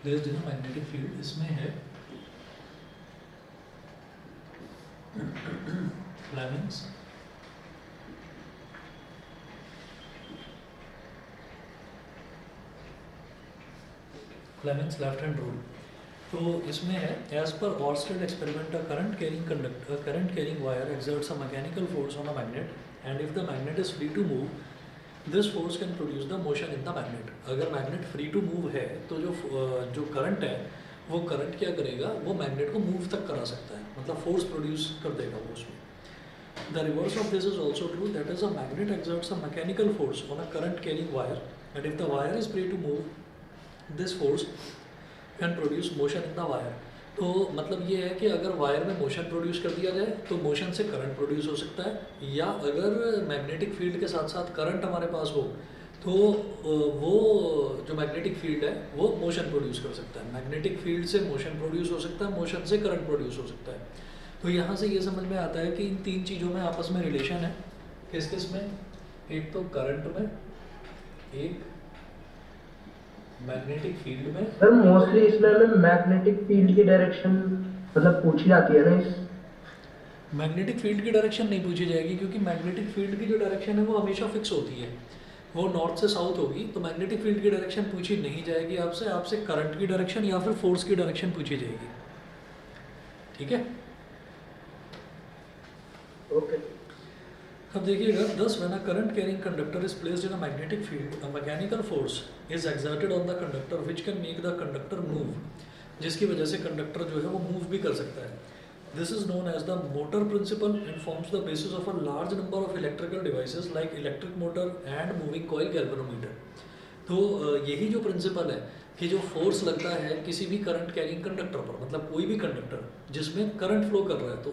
Placed in magnetic field, इसमें है Fleming's left hand rule. तो इसमें है एज पर Oersted experiment a current carrying wire exerts a mechanical force on a magnet and if the magnet is free to move this force can produce the motion in the magnet। अगर magnet free to move है तो जो current है वो current क्या करेगा, वो magnet को मूव तक करा सकता है, मतलब फोर्स प्रोड्यूस कर देगा वो उसमें। The reverse of this is also true, that is a magnet exerts a mechanical force on a current carrying wire and if the wire is free to move this force can produce motion in the wire. तो मतलब ये है कि अगर wire में motion produce कर दिया जाए तो मोशन से करंट प्रोड्यूस हो सकता है, या अगर मैग्नेटिक फील्ड के साथ साथ करंट हमारे पास हो तो वो जो मैग्नेटिक फील्ड है वो मोशन प्रोड्यूस कर सकता है। मैग्नेटिक फील्ड से मोशन प्रोड्यूस हो सकता है, मोशन से करंट प्रोड्यूस हो सकता है। तो यहाँ से ये समझ में आता है कि इन तीन चीज़ों में आपस में रिलेशन है। किस किस में? एक तो करंट में, एक मैग्नेटिक फील्ड में। सर मोस्टली इसमें मैग्नेटिक फील्ड की डायरेक्शन मतलब पूछी जाती है ना। इस मैग्नेटिक फील्ड की डायरेक्शन नहीं पूछी जाएगी क्योंकि मैग्नेटिक फील्ड की जो डायरेक्शन है वो हमेशा फिक्स होती है, वो नॉर्थ से साउथ होगी। तो मैग्नेटिक फील्ड की डायरेक्शन पूछी नहीं जाएगी आपसे करंट की डायरेक्शन या फिर फोर्स की डायरेक्शन पूछी जाएगी। ठीक है, ओके। अब देखिएगा, दस when a current carrying conductor is placed in a magnetic field a mechanical force is exerted on the conductor which can make the conductor move, जिसकी वजह से कंडक्टर जो है वो मूव भी कर सकता है। This is known as the motor principle and forms the basis of a large number of electrical devices like electric motor and moving coil galvanometer. तो यही जो प्रिंसिपल है कि जो फोर्स लगता है किसी भी करंट कैरिंग कंडक्टर पर, मतलब कोई भी कंडक्टर जिसमें करंट फ्लो कर रहा है, तो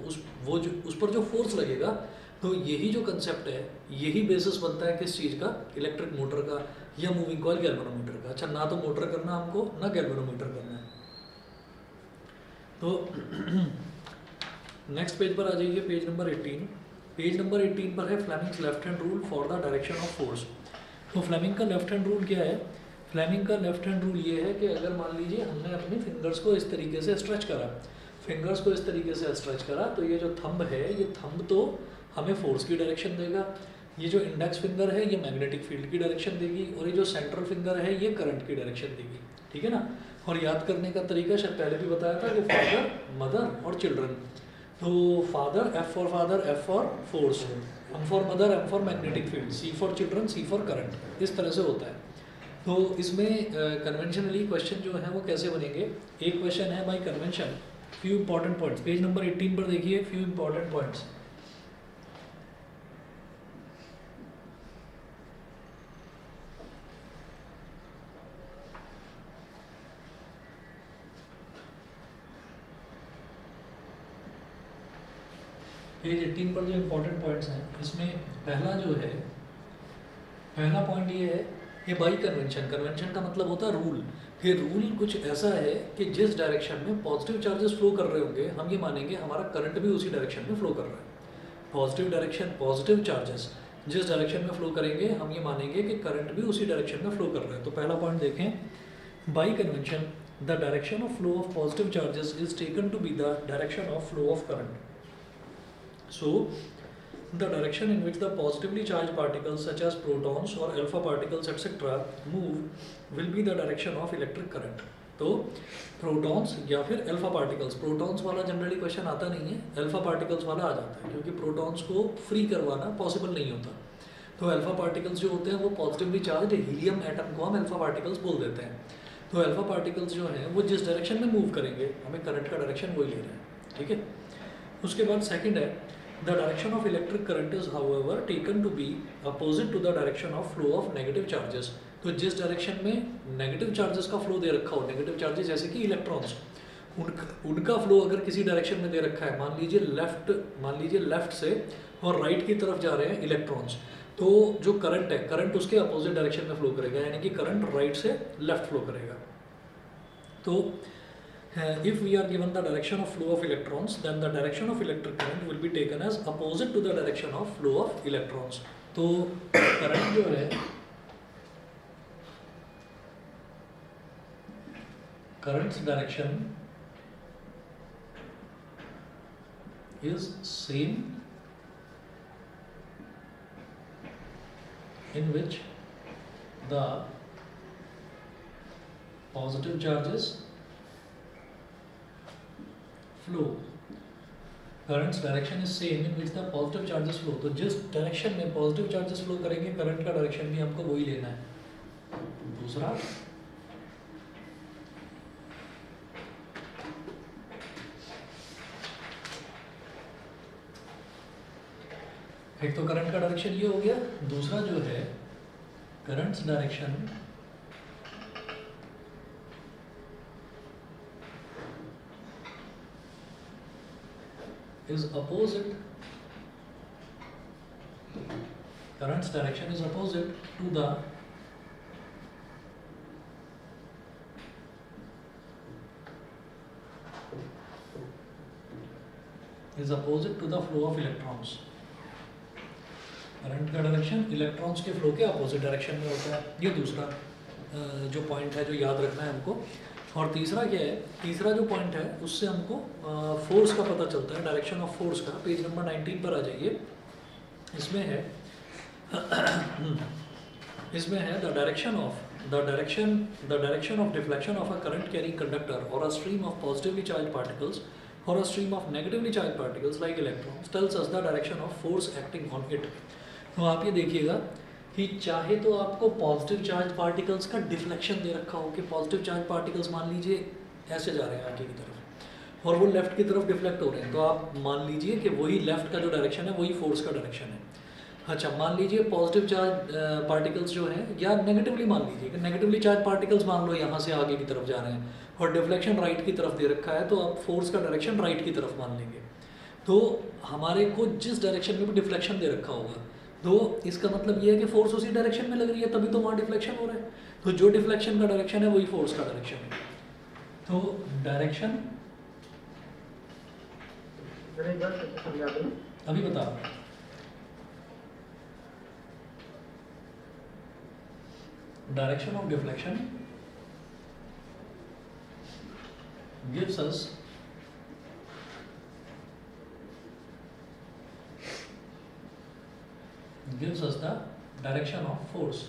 उस पर जो फोर्स लगेगा, तो यही जो कंसेप्ट है, यही बेसिस बनता है किस चीज़ का, इलेक्ट्रिक मोटर का या मूविंग कॉइल गैल्वेनोमीटर का। अच्छा, ना तो मोटर करना हमको, ना गैल्वेनोमीटर करना है। तो नेक्स्ट पेज पर आ जाइए, पेज नंबर 18। पेज नंबर 18 पर है Fleming's left hand rule for the direction of force. तो फ्लेमिंग का लेफ्ट हैंड रूल क्या है? फ्लेमिंग का लेफ्ट हैंड रूल ये है कि अगर मान लीजिए हमने अपनी फिंगर्स को इस तरीके से स्ट्रेच करा, फिंगर्स को इस तरीके से स्ट्रेच करा, तो ये जो थंब है, ये थंब तो हमें फोर्स की डायरेक्शन देगा, ये जो इंडेक्स फिंगर है ये मैग्नेटिक फील्ड की डायरेक्शन देगी, और ये जो सेंट्रल फिंगर है ये करंट की डायरेक्शन देगी। ठीक है ना। और याद करने का तरीका शायद पहले भी बताया था कि फादर, मदर और चिल्ड्रन। तो father, F for father, F for force, M for mother, M for magnetic field, C for children, C for current, इस तरह से होता है। तो इसमें कन्वेंशनली क्वेश्चन जो है वो कैसे बनेंगे? एक क्वेश्चन है bye convention, few important points. Page number 18 पर देखिए, फ्यू इंपॉर्टेंट पॉइंट्स। पेज 18 पर जो इंपॉर्टेंट पॉइंट्स हैं, इसमें पहला जो है, पहला पॉइंट ये है कि बाई कन्वेंशन, कन्वेंशन का मतलब होता है रूल, कि रूल कुछ ऐसा है कि जिस डायरेक्शन में पॉजिटिव चार्जेस फ्लो कर रहे होंगे, हम ये मानेंगे हमारा करंट भी उसी डायरेक्शन में फ्लो कर रहा है। पॉजिटिव डायरेक्शन, पॉजिटिव चार्जेस जिस डायरेक्शन में फ्लो करेंगे, हम ये मानेंगे कि करंट भी उसी डायरेक्शन में फ्लो कर रहा है। तो पहला पॉइंट देखें, by convention the direction of flow of positive charges is taken to be the direction of flow of current. So, the direction in which the positively charged particles such as protons or alpha particles etc. move will be the direction of electric current। तो protons या फिर alpha particles, protons वाला generally question आता नहीं है, alpha particles वाला आ जाता है, क्योंकि प्रोटॉन्स को फ्री करवाना पॉसिबल नहीं होता। तो अल्फा पार्टिकल्स जो होते हैं वो पॉजिटिवली चार्ज हीलियम एटम को हम अल्फा पार्टिकल्स बोल देते हैं। तो अल्फा पार्टिकल्स जो हैं वो जिस डायरेक्शन में मूव करेंगे, हमें करंट का डायरेक्शन वही ले रहे हैं। ठीक है। उसके बाद सेकंड है, the direction of electric current is however taken to be opposite to the direction of flow of negative charges। तो जिस डायरेक्शन में नेगेटिव चार्जेस का फ्लो दे रखा हो, नेगेटिव चार्जेस जैसे कि इलेक्ट्रॉन्स, उनका फ्लो अगर किसी डायरेक्शन में दे रखा है, मान लीजिए लेफ्ट से और राइट की तरफ जा रहे हैं इलेक्ट्रॉन्स, तो जो करंट है, करंट उसके अपोजिट डायरेक्शन में फ्लो करेगा, यानी कि करंट राइट से लेफ्ट फ्लो करेगा। तो if we are given the direction of flow of electrons, then the direction of electric current will be taken as opposite to the direction of flow of electrons। तो current जो है, current's direction is same in which the positive charges flow. Current's direction is same in which the positive charges flow. तो जिस direction में positive charges flow करेंगे current का direction भी हमको वही लेना है. दूसरा, एक तो करंट का डायरेक्शन ये हो गया. दूसरा जो है currents direction is opposite, current's direction is opposite to the flow of electrons. Current का डायरेक्शन इलेक्ट्रॉन्स के फ्लो के अपोजिट डायरेक्शन में होता है. ये दूसरा जो पॉइंट है जो याद रखना है हमको. और तीसरा क्या है, तीसरा जो पॉइंट है उससे हमको फोर्स का पता चलता है, डायरेक्शन ऑफ फोर्स का. पेज नंबर 19 पर आ जाइए. इसमें है the direction of deflection of a current carrying conductor और a stream of positively charge particles और a stream of negatively charge particles like electrons tells us the direction of force acting on it. तो आप ये देखिएगा कि चाहे तो आपको पॉजिटिव चार्ज पार्टिकल्स का डिफ्लेक्शन दे रखा हो कि पॉजिटिव चार्ज पार्टिकल्स मान लीजिए ऐसे जा रहे हैं आगे की तरफ और वो लेफ्ट की तरफ डिफ्लेक्ट हो रहे हैं, तो आप मान लीजिए कि वही लेफ्ट का जो डायरेक्शन है वही फोर्स का डायरेक्शन है. अच्छा, मान लीजिए पॉजिटिव चार्ज पार्टिकल्स जो हैं, या नेगेटिवली मान लीजिए कि नेगेटिवली चार्ज पार्टिकल्स मान लो यहाँ से आगे की तरफ जा रहे हैं और डिफ्लेक्शन राइट की तरफ दे रखा है, तो आप फोर्स का डायरेक्शन राइट की तरफ मान लेंगे. तो हमारे को जिस डायरेक्शन में भी डिफ्लेक्शन दे रखा होगा, तो इसका मतलब ये है कि फोर्स उसी डायरेक्शन में लग रही है, तभी तो वहाँ डिफ्लेक्शन हो रहा है. तो जो डिफ्लेक्शन का डायरेक्शन है वही फोर्स का डायरेक्शन है. तो डायरेक्शन अभी बता, direction of deflection gives us the direction of force.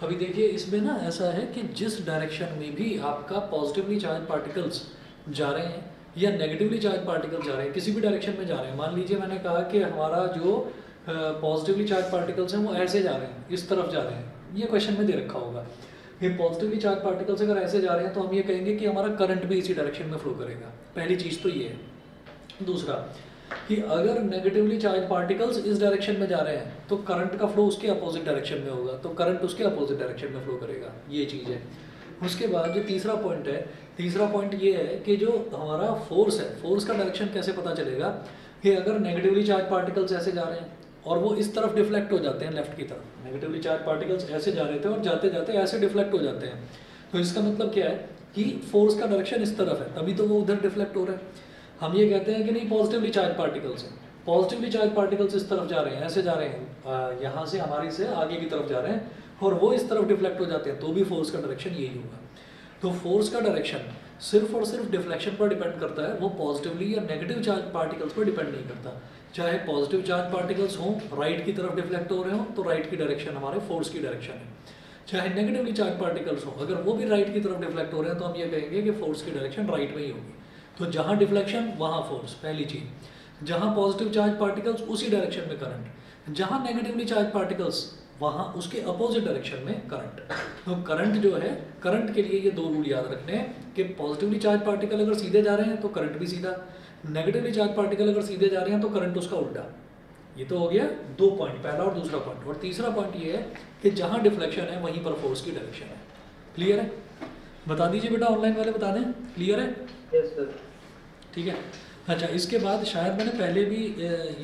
अभी देखिए इसमें ना ऐसा है कि जिस डायरेक्शन में भी आपका पॉजिटिवली चार्ज पार्टिकल्स जा रहे हैं या नेगेटिवली चार्ज पार्टिकल्स जा रहे हैं, किसी भी डायरेक्शन में जा रहे हैं. मान लीजिए मैंने कहा कि हमारा जो पॉजिटिवली चार्ज पार्टिकल्स हैं वो ऐसे जा रहे हैं, इस तरफ जा रहे हैं, ये क्वेश्चन में दे रखा होगा. ये पॉजिटिवली चार्ज पार्टिकल्स अगर ऐसे जा रहे हैं तो हम ये कहेंगे कि हमारा करंट भी इसी डायरेक्शन में फ्लो करेगा. पहली चीज़ तो ये है. दूसरा कि अगर नेगेटिवली चार्ज पार्टिकल्स इस डायरेक्शन में जा रहे हैं तो करंट का फ्लो उसके अपोजिट डायरेक्शन में होगा, तो करंट उसके अपोजिट डायरेक्शन में फ्लो करेगा. ये चीज़ है. उसके बाद जो तीसरा पॉइंट है, तीसरा पॉइंट ये है कि जो हमारा फोर्स है, फोर्स का डायरेक्शन कैसे पता चलेगा कि अगर नेगेटिवली चार्ज पार्टिकल्स ऐसे जा रहे हैं और वो इस तरफ डिफ्लेक्ट हो जाते हैं लेफ्ट की तरफ, नेगेटिवली चार्ज पार्टिकल्स ऐसे जा रहे थे और जाते जाते ऐसे डिफ्लेक्ट हो जाते हैं, तो इसका मतलब क्या है कि फोर्स का डायरेक्शन इस तरफ है, तभी तो वो उधर डिफ्लेक्ट हो रहा है. हम ये कहते हैं कि नहीं पॉजिटिवली चार्ज पार्टिकल्स हैं, पॉजिटिवली चार्ज पार्टिकल्स इस तरफ जा रहे हैं, ऐसे जा रहे हैं, यहाँ से हमारी से आगे की तरफ जा रहे हैं और वो इस तरफ डिफ्लेक्ट हो जाते हैं, तो भी फोर्स का डायरेक्शन यही होगा. तो फोर्स का डायरेक्शन सिर्फ और सिर्फ डिफ्लेक्शन पर डिपेंड करता है, वो पॉजिटिवली या नेगेटिव चार्ज पार्टिकल्स पर डिपेंड नहीं करता. चाहे पॉजिटिव चार्ज पार्टिकल्स हों, राइट की तरफ डिफ्लेक्ट हो रहे हो तो राइट की डायरेक्शन हमारे फोर्स की डायरेक्शन है. चाहे नेगेटिवली चार्ज पार्टिकल्स हों, अगर वो भी राइट की तरफ डिफ्लेक्ट हो रहे हैं तो हम ये कहेंगे कि फोर्स की डायरेक्शन राइट में ही होगी. तो जहाँ डिफ्लेक्शन वहाँ फोर्स, पहली चीज़. जहाँ पॉजिटिव चार्ज पार्टिकल्स उसी डायरेक्शन में करंट, जहाँ नेगेटिवली चार्ज पार्टिकल्स वहाँ उसके अपोजिट डायरेक्शन में करंट. तो करंट जो है, करंट के लिए ये दो रूल याद रखने हैं कि पॉजिटिवली चार्ज पार्टिकल अगर सीधे जा रहे हैं तो करंट भी सीधा, नेगेटिवली चार्ज पार्टिकल अगर सीधे जा रहे हैं तो करंट उसका उल्टा. ये तो हो गया दो पॉइंट, पहला और दूसरा पॉइंट. और तीसरा पॉइंट ये है कि जहाँ डिफ्लेक्शन है वहीं पर फोर्स की डायरेक्शन है. क्लियर है? बता दीजिए बेटा, ऑनलाइन वाले बता दें. क्लियर है? Yes sir. ठीक है. अच्छा, इसके बाद शायद मैंने पहले भी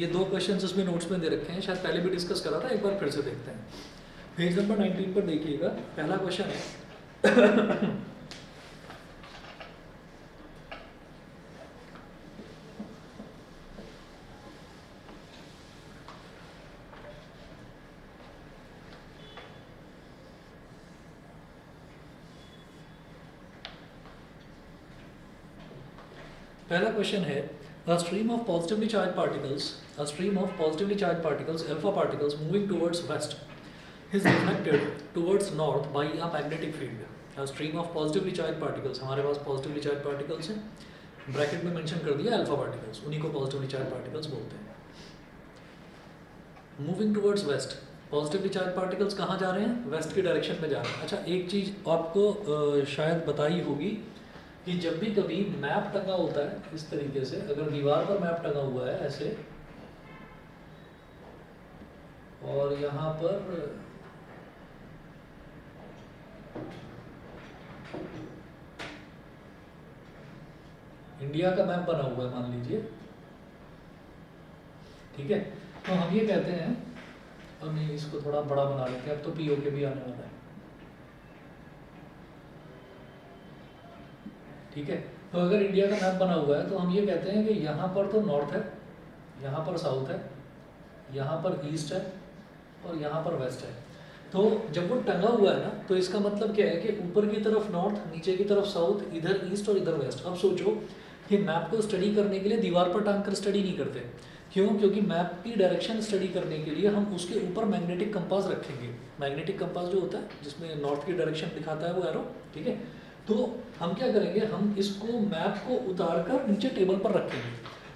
ये दो क्वेश्चंस इसमें नोट्स में दे रखे हैं, शायद पहले भी डिस्कस करा था, एक बार फिर से देखते हैं. पेज नंबर 19 पर देखिएगा, पहला क्वेश्चन है पहला क्वेश्चन है a stream of positively charged particles alpha particles moving towards west is deflected towards north by a magnetic field. A stream of positively charged particles, हमारे पास positively charged particles हैं, bracket में mention कर दिया alpha particles, उन्हीं को positively charge particles बोलते हैं. Moving towards waste, positively charge particles कहाँ जा रहे हैं? वेस्ट की डायरेक्शन में जा रहे हैं. अच्छा, एक चीज़ आपको शायद बताई होगी कि जब भी कभी मैप टंगा होता है इस तरीके से, अगर दीवार पर मैप टंगा हुआ है ऐसे, और यहाँ पर इंडिया का मैप बना हुआ है मान लीजिए, ठीक है, तो हम ये कहते हैं, अब नहीं इसको थोड़ा बड़ा बना लेते हैं, अब तो पीओके भी आने वाला है, ठीक है. तो अगर इंडिया का मैप बना हुआ है तो हम ये कहते हैं कि यहाँ पर तो नॉर्थ है, यहाँ पर साउथ है, यहाँ पर ईस्ट है और यहाँ पर वेस्ट है. तो जब वो टंगा हुआ है ना, तो इसका मतलब क्या है कि ऊपर की तरफ नॉर्थ, नीचे की तरफ साउथ, इधर ईस्ट और इधर वेस्ट. अब सोचो कि मैप को स्टडी करने के लिए दीवार पर टांग कर स्टडी नहीं करते. क्यों? क्योंकि मैप की डायरेक्शन स्टडी करने के लिए हम उसके ऊपर मैग्नेटिक कंपास रखेंगे. मैग्नेटिक कंपास जो होता है जिसमें नॉर्थ की डायरेक्शन दिखाता है वो एरो, ठीक है. तो हम क्या करेंगे, हम इसको मैप को उतार कर नीचे टेबल पर रखेंगे,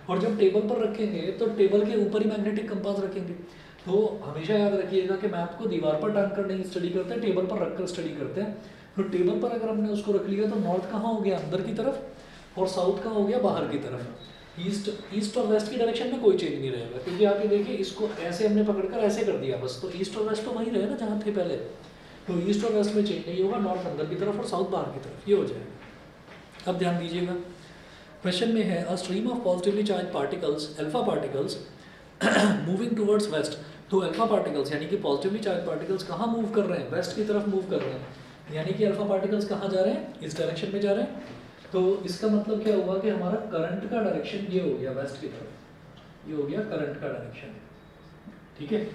और जब टेबल पर रखेंगे तो टेबल के ऊपर ही मैग्नेटिक कंपास रखेंगे. तो हमेशा याद रखिएगा कि मैप को दीवार पर टांग कर नहीं स्टडी करते, टेबल पर रख कर स्टडी करते हैं. तो टेबल पर अगर हमने उसको रख लिया तो नॉर्थ कहाँ हो गया? अंदर की तरफ, और साउथ कहाँ हो गया? बाहर की तरफ. ईस्ट और वेस्ट की डायरेक्शन में कोई चेंज नहीं रहेगा, क्योंकि आप ये देखिए इसको ऐसे हमने पकड़कर ऐसे कर दिया बस, तो ईस्ट और वेस्ट तो वहीं रहे ना जहाँ थे पहले. तो ईस्ट और वेस्ट में चेंज नहीं होगा, नॉर्थ अंदर की तरफ और साउथ बाहर की तरफ, ये हो जाएगा. अब ध्यान दीजिएगा, क्वेश्चन में है अ stream of positively charge particles alpha particles moving towards waste. तो अल्फा पार्टिकल्स यानी कि पॉजिटिवली चार्ज पार्टिकल्स कहाँ मूव कर रहे हैं? वेस्ट की तरफ मूव कर रहे हैं. यानी कि अल्फा पार्टिकल्स कहाँ जा रहे हैं? इस डायरेक्शन में जा रहे हैं. तो इसका मतलब क्या हुआ कि हमारा करंट का डायरेक्शन ये हो गया वेस्ट की तरफ, ये हो गया करंट का डायरेक्शन, ठीक है.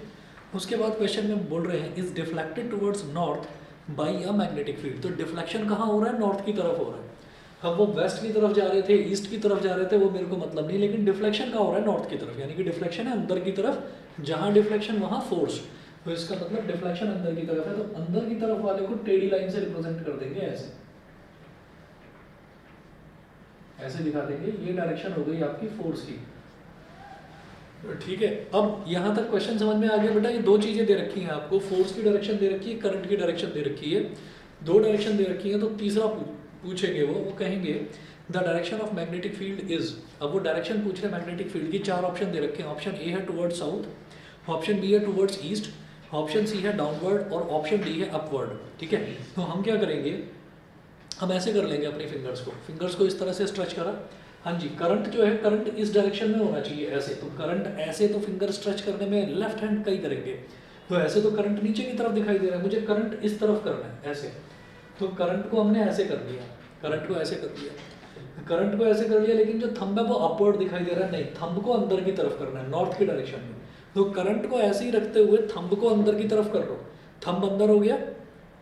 उसके बाद क्वेश्चन में बोल रहे हैं is deflected towards north bye a magnetic field. तो डिफ्लेक्शन कहाँ हो रहा है? नॉर्थ की तरफ हो रहा है. अब वो वेस्ट की तरफ जा रहे थे, ईस्ट की तरफ जा रहे थे, वो मेरे को मतलब नहीं, लेकिन डिफ्लेक्शन कहाँ हो रहा है? नॉर्थ की तरफ. यानी कि डिफ्लेक्शन है अंदर की तरफ, जहाँ डिफ्लेक्शन वहाँ फोर्स. तो इसका मतलब डिफ्लेक्शन अंदर की तरफ है, तो अंदर की तरफ वाले को टेढ़ी लाइन से रिप्रेजेंट कर देंगे, ऐसे ऐसे दिखा देंगे. ये डायरेक्शन हो गई आपकी फोर्स की, ठीक है. अब यहाँ तक क्वेश्चन समझ में आ गया बेटा. ये दो चीजें दे रखी हैं आपको, फोर्स की डायरेक्शन दे रखी है, करंट की डायरेक्शन दे रखी है, दो डायरेक्शन दे रखी है. तो तीसरा पूछेंगे वो कहेंगे the direction of magnetic field is. अब वो डायरेक्शन पूछ रहे हैं मैग्नेटिक फील्ड की, चार ऑप्शन दे रखे हैं. ऑप्शन ए है टुवर्ड्स साउथ, ऑप्शन बी है टुवर्ड्स ईस्ट, ऑप्शन सी है डाउनवर्ड और ऑप्शन डी है अपवर्ड, ठीक है. तो हम क्या करेंगे, हम ऐसे कर लेंगे अपनी फिंगर्स को इस तरह से स्ट्रेच करा. हाँ जी, करंट जो है, करंट इस डायरेक्शन में होना चाहिए ऐसे. तो करंट ऐसे, तो फिंगर स्ट्रेच करने में लेफ्ट हैंड का ही करेंगे. तो ऐसे तो करंट नीचे की तरफ दिखाई दे रहा है, मुझे करंट इस तरफ करना है ऐसे. तो करंट को हमने ऐसे कर लिया, करंट को ऐसे कर लिया, करंट को ऐसे कर लिया, लेकिन जो थंब है वो अपवर्ड दिखाई दे रहा है. नहीं, थंब को अंदर की तरफ करना है, नॉर्थ की डायरेक्शन में. तो करंट को ऐसे ही रखते हुए थंब को अंदर की तरफ कर लो. थंब अंदर हो गया,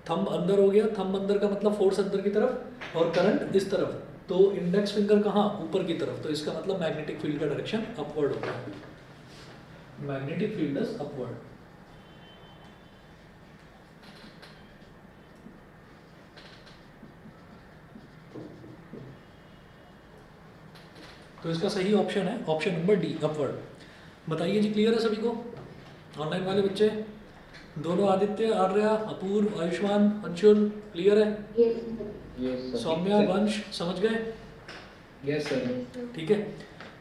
थंब अंदर हो गया. थंब अंदर का मतलब फोर्स अंदर की तरफ, और करंट इस तरफ. तो इंडेक्स फिंगर कहाँ? ऊपर की तरफ. तो इसका मतलब मैग्नेटिक फील्ड का डायरेक्शन अपवर्ड होता है. Magnetic field is upward. तो इसका सही ऑप्शन है ऑप्शन नंबर डी, अपवर्ड. बताइए जी, क्लियर है सभी को? ऑनलाइन वाले बच्चे दोनों, आदित्य, आर्या, अपूर्व, आयुष्मान, अंशुल, क्लियर है? सौम्या, वंश, समझ गए? Yes sir. ठीक है,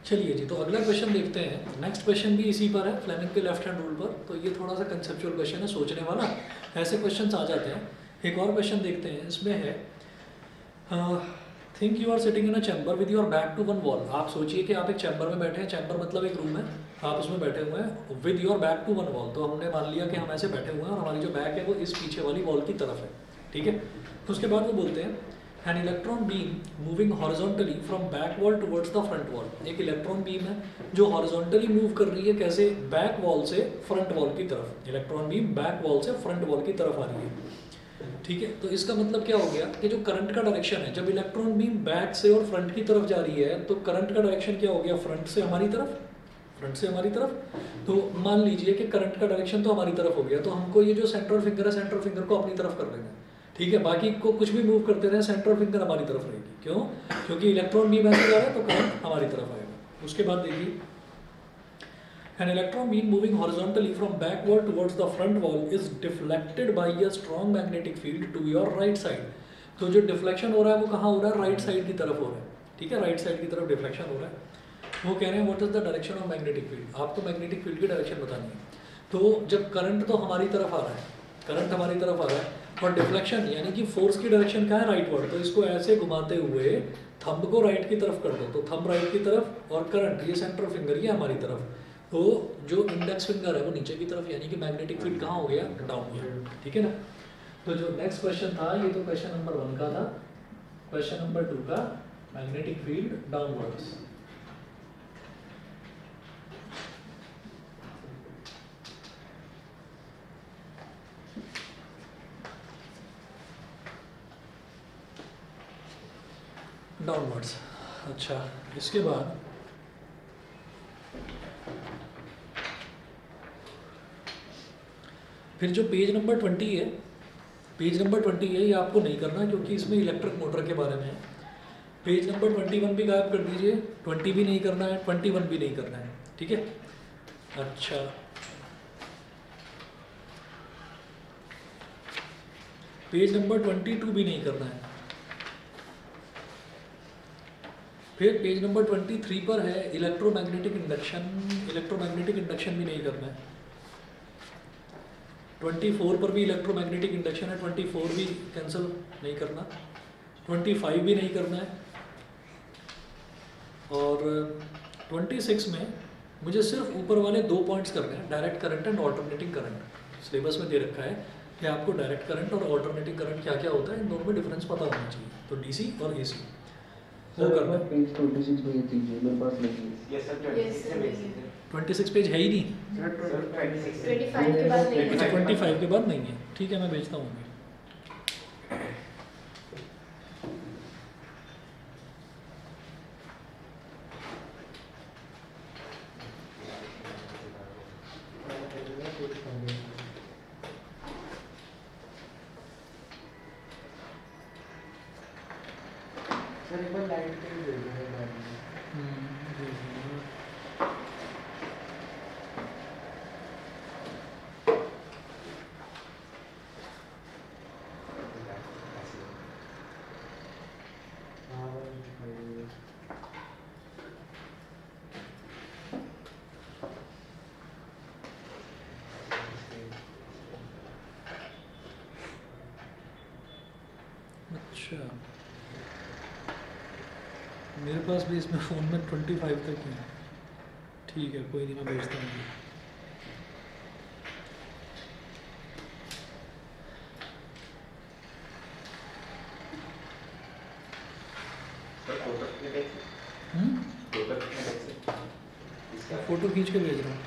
चलिए जी. तो अगला क्वेश्चन देखते हैं. नेक्स्ट क्वेश्चन भी इसी पर है, फ्लेमिंग के लेफ्ट हैंड रूल पर. तो ये थोड़ा सा कंसेप्चुअल क्वेश्चन है, सोचने वाला. ऐसे क्वेश्चन आ जाते हैं. एक और क्वेश्चन देखते हैं. इसमें है think you are sitting in a chamber with your back to one wall. आप सोचिए कि आप एक चैम्बर में बैठे हैं. चैम्बर मतलब एक रूम है, आप उसमें बैठे हुए हैं. With your back to one wall, तो हमने मान लिया कि हम ऐसे बैठे हुए हैं और हमारी जो बैक है वो इस पीछे वाली वॉल की तरफ है, ठीक है. तो उसके बाद वो बोलते हैं an electron beam moving horizontally from back wall towards the front wall. एक इलेक्ट्रॉन बीम है जो हॉरिजॉन्टली मूव कर रही है, कैसे? बैक वॉल से फ्रंट वॉल की तरफ. इलेक्ट्रॉन बीम बैक वॉल से फ्रंट वॉल की तरफ आ रही है. ठीक है, तो इसका मतलब क्या हो गया कि जो करंट का डायरेक्शन है, जब इलेक्ट्रॉन बीम बैक से और फ्रंट की तरफ जा रही है तो करंट का डायरेक्शन क्या हो गया, फ्रंट से हमारी तरफ, फ्रंट से हमारी तरफ। तो मान लीजिए कि करंट का डायरेक्शन तो हमारी तरफ हो गया, तो हमको ये जो सेंट्रल फिंगर है, सेंट्रल फिंगर को अपनी तरफ कर लेना है। ठीक है, बाकी को कुछ भी मूव करते रहे, सेंट्रल फिंगर हमारी तरफ रहेगी। क्यों? क्योंकि इलेक्ट्रॉन बीम ऐसे जा रहा है तो करंट हमारी तरफ आएगा। उसके बाद देखिए, an electron beam moving horizontally from backward towards the front wall is deflected by a strong magnetic field to your right side। तो जो डिफ्लेक्शन हो रहा है वो कहाँ हो रहा है, राइट साइड की तरफ हो रहा है। ठीक है, राइट साइड की तरफ डिफ्लेक्शन हो रहा है। वो कह रहे हैं what is the direction of magnetic field, आपको मैग्नेटिक फील्ड की डायरेक्शन बतानी है। तो जब करंट तो हमारी तरफ आ रहा है, करंट हमारी तरफ आ रहा है, और डिफ्लेक्शन यानी कि फोर्स की डायरेक्शन क्या है, राइटवर्ड। तो इसको ऐसे घुमाते हुए थंब को राइट की तरफ कर दो, तो थंब राइट की तरफ और करंट ये सेंट्रल फिंगर ये हमारी तरफ। तो जो इंडेक्स फिंगर है वो नीचे की तरफ, यानी कि मैग्नेटिक फील्ड कहाँ हो गया, डाउन गया। ठीक है ना। तो जो नेक्स्ट क्वेश्चन था, ये तो क्वेश्चन नंबर 1 का था। क्वेश्चन नंबर 2 का मैग्नेटिक फील्ड डाउनवर्ड्स। डाउनवर्ड्स। अच्छा, इसके बाद फिर जो पेज नंबर 20 है, पेज नंबर 20 है, ये आपको नहीं करना क्योंकि इसमें इलेक्ट्रिक मोटर के बारे में है। पेज नंबर 21 भी गायब कर दीजिए, 20 भी नहीं करना है, 21 भी नहीं करना है। ठीक है। अच्छा, पेज नंबर 22 भी नहीं करना है। फिर पेज नंबर 23 पर है इलेक्ट्रोमैग्नेटिक इंडक्शन, इलेक्ट्रोमैग्नेटिक इंडक्शन भी नहीं करना है। 24 पर भी इलेक्ट्रोमैग्नेटिक इंडक्शन है, 24 भी कैंसिल नहीं करना, 25 भी नहीं करना है। और 26 में मुझे सिर्फ ऊपर वाले 2 पॉइंट्स करने हैं, direct current and alternating current. Syllabus में दे रखा है कि आपको डायरेक्ट करंट और ऑल्टरनेटिंग करंट क्या क्या होता है, इन दोनों में डिफरेंस पता होना चाहिए। तो डीसी और एसी वो करना है। पेज 26 भेज दीजिए, मेरे पास नहीं है। यस सर, 26 पेज है ही नहीं। 25 के बाद नहीं अच्छा, है। 25 के बाद नहीं है, ठीक है, मैं भेजता हूँ अभी। सर एक बार लाइट पे ही दे दो यार। अच्छा, मेरे पास भी इसमें फ़ोन में 25 तक है। ठीक है, कोई नहीं, मैं भेजता हूँ। फ़ोटो खींच के भेज रहा हूँ।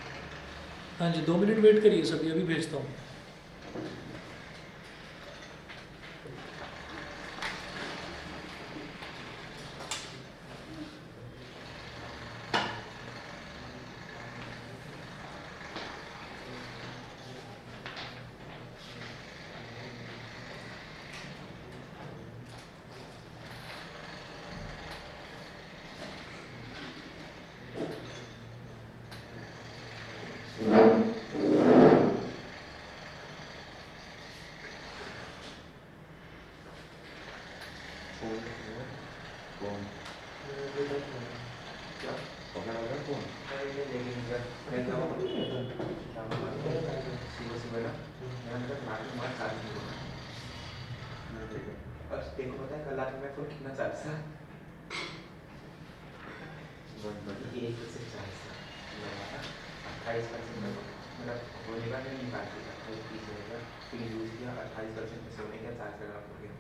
हाँ जी, 2 मिनट वेट करिए सभी, अभी भेजता हूँ। देखो पता है कल रात में फोन कितना चार्ज था, 1% चार्ज था, 28% मतलब होने का नहीं बाकी था, 30 होगा, फिर यूज़ किया 28% में सोने का चार्ज लगा हो गया।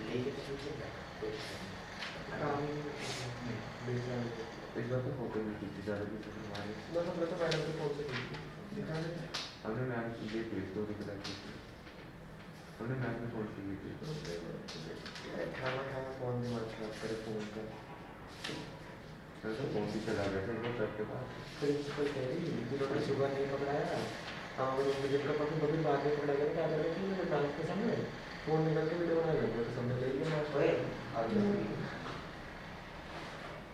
लेके तो पूछेगा तो फोटो नहीं खींची जा रही थी हमारे मैं तो मैडम के फोन से दिखा देते हमने मैम ये पेज तो दिखा की थी हमने मैम ने फोन की थी खाना खाना फोन नहीं मत खराब करे फोन का मैं तो फोन भी चला गया था वो सबके पास प्रिंसिपल कह रही जिन्होंने सुबह नहीं पकड़ाया हाँ वो मुझे का पकड़ बबी बाद में पकड़ा गया क्या करें कि मैं डांस के सामने फोन निकल के वीडियो बना लेंगे तो समझ ले लिया मैं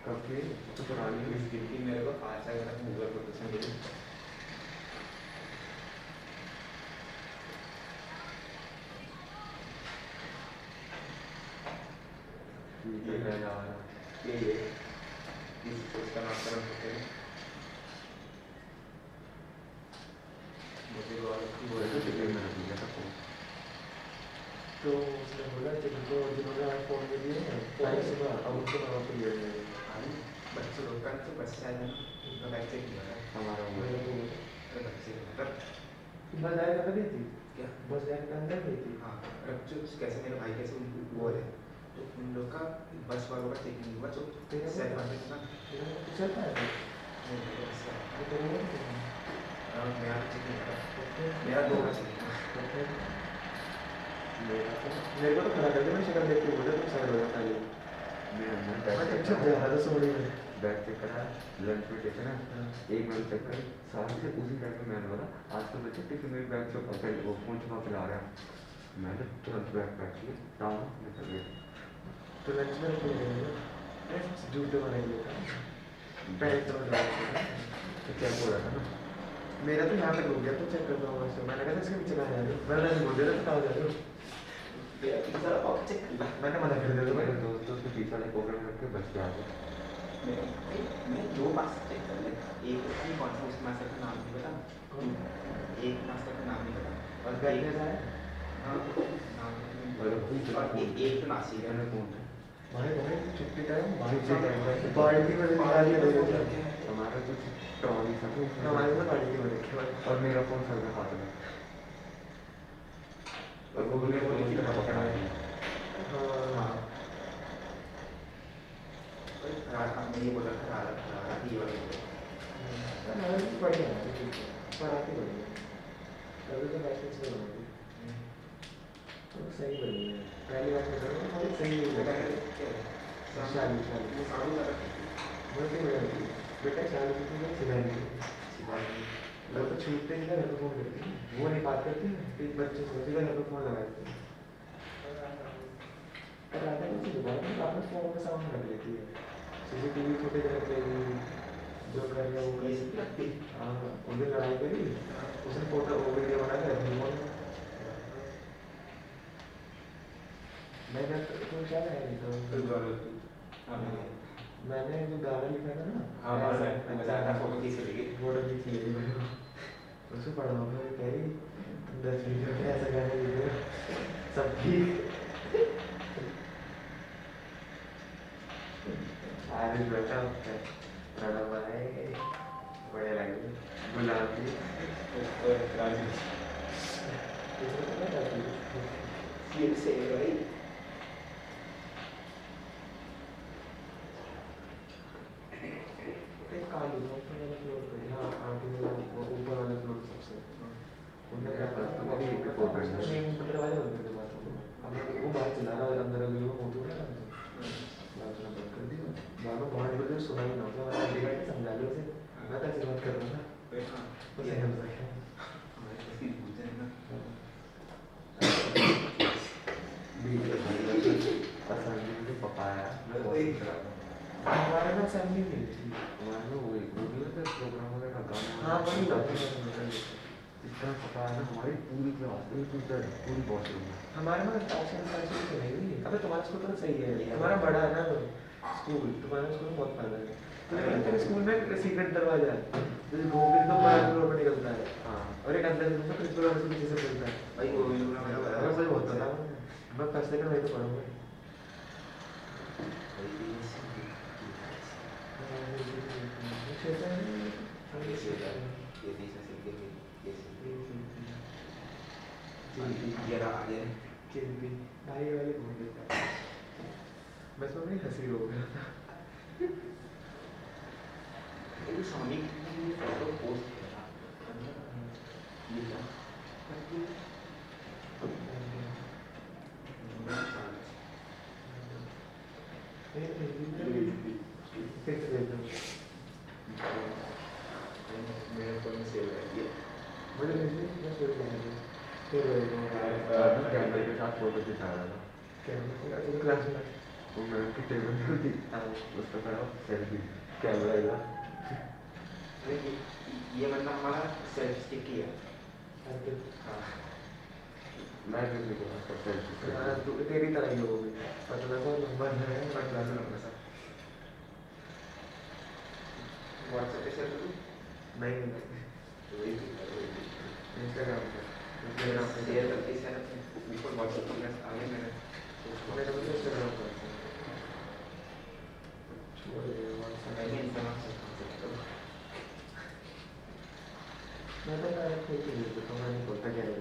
कब की तो पुरानी की मेरे को 5 अगर गूगल पर कुछ मिली ये क्या जा रहा ये इस उसका नामकरण होते हैं मुझे वो है तो टिकट में रख लिया था फोन तो उसने बोला कि जिन्होंने फोन ले लिए हैं कल सुबह अब उनको नवा पे ले लेंगे बच्चे लोग का तो बस जाए तो बच्चे की है हमारा वो तो बच्चे बस जाए कर दी थी क्या बस जाए के अंदर गई थी हाँ रखो कैसे मेरे भाई कैसे वो है तो उन लोग का बस वालों का चेकिंग हुआ जो सेट वाले ना चल पाया मेरा चेकिंग मेरा 2 का चेकिंग मेरे को तो खड़ा कर दिया मैं शक्ल देख के बोला तुम साइड हो जाता है मैं चुप जा रहा सोड़ी में बैग चेक करा लंच में चेक करा एक मिनट चेक कर साथ से उसी टाइम में मैंने बोला आज तो बच्चे टिफिन में बैग से पकड़ वो फोन छुपा के ला रहा है मैंने तुरंत बैग पैक किया टाउन निकल गया तो लंच में तो ले जूते बना लिया था पैंट तो डाल तो चेक हो रहा था ना मेरा तो यहाँ तक हो गया तो चेक करता हूँ मैंने कहा इसके पीछे कहाँ जा रहे हो मैंने बोल दिया था कहाँ जा रहे हो मैंने मना कर दिया मेरे दोस्तों के पीछे वाले प्रोग्राम रख के बच गया मैं 2 मास्टर चेक कर ले एक की कौन सा उस मास्टर का नाम नहीं पता एक मास्टर का नाम नहीं पता और बैठने का है हाँ नाम और एक तो नासिक है कौन है भाई छुट्टी टाइम बाड़ी की वजह निकाल दिया हमारा कुछ ट्रॉली था हमारे में बाड़ी की वजह और मेरा फोन सर के हाथ में और वो बोले पकड़ा हाँ हमने ये बोला था ये वाले बढ़िया पढ़ाती बढ़िया अभी तो लाइसेंस में बनोगी तो सही बनी है पहली बार में करो तो सही नहीं लगा शादी बोलती मेरा बेटा शादी की सिखाएंगे लोग तो छूटते नहीं घर पे फोन करती वो नहीं बात करती एक बच्चे से सीधा घर पे फोन लगाते पर आता नहीं चीज़ बात नहीं अपने फोन में सामने रख लेती है CCTV फुटेज रख लेगी जो कर रहा है वो कर हाँ उन्हें लड़ाई करी उसने फोटो वो वीडियो बना के रखी फोन मैं तो क्या है मैंने जो गाना लिखा था ना फोटो खींच ली मैंने उसको पढ़ा मैं कह रही 10 मिनट में ऐसा गाना लिखे सब ठीक आज बैठा बड़ा भाई बड़े लगे गुलाबी ये से भाई एक काली हाँ आगे ऊपर वाले फ्लोर सबसे उन्हें क्या करता है एक फोटो दरवाजा बंद कर दिया अब वो बाहर चला रहा है अंदर अगले वो फोटो है बात बंद कर दिया बाबा बहुत बजे सुना ही ना था मैंने देखा कि समझा लो उसे मैं कैसे बात कर रहा था उसे हम रखे हमारे किसी पूछे ना असाइनमेंट भी पकाया हमारे में असाइनमेंट नहीं थी हमारे में वही प्रोग्राम वगैरह गाना हाँ वही बात है इतना पकाया ना हमारी पूरी क्लास पूरी वॉशरूम में हमारे में ऑप्शन तो नहीं हुई अबे तुम्हारा स्कूल तो सही है हमारा बड़ा है ना स्कूल तुम्हारे स्कूल में बहुत फायदा है तो तेरे स्कूल में सीक्रेट दरवाजा है जैसे गोविंद तो बड़ा फ्लोर पर निकलता है हाँ और एक अंदर से प्रिंसिपल वाले से पीछे से खुलता है भाई गोविंद अगर सही होता ना मैं फर्स्ट सेकंड वही तो पढ़ूंगा भाई वाले घूम लेता मैं तो नहीं हंसी हो गया था एक स्वामी की फोटो पोस्ट किया ये क्या मेरे फोन में सेव है ये कैमरे के साथ फोटो खिंचा रहा था क्लास में वो मैम की टेबल पे थी उसका करा सेल्फी कैमरा इधर ये मतलब हमारा सेल्फ स्टिक ही है। हाँ मैं भी नहीं कर सकता सेल्फी तू तेरी तरह ही होगी पतला तो लंबा है पतला तो लंबा सा व्हाट्सएप पे शेयर करूँ? नहीं नहीं तो वही ठीक है, वही ठीक है। इंस्टाग्राम पे शेयर करके शेयर ऊपर व्हाट्सएप पर आगे मैंने मेरा भी इंस्टाग्राम पे छोड़ दे व्हाट्सएप मैं भी इंस्टाग्राम से सकता हूँ। मैं तो डायरेक्ट नहीं चीज़ देता हूँ मैं नहीं बोलता क्या है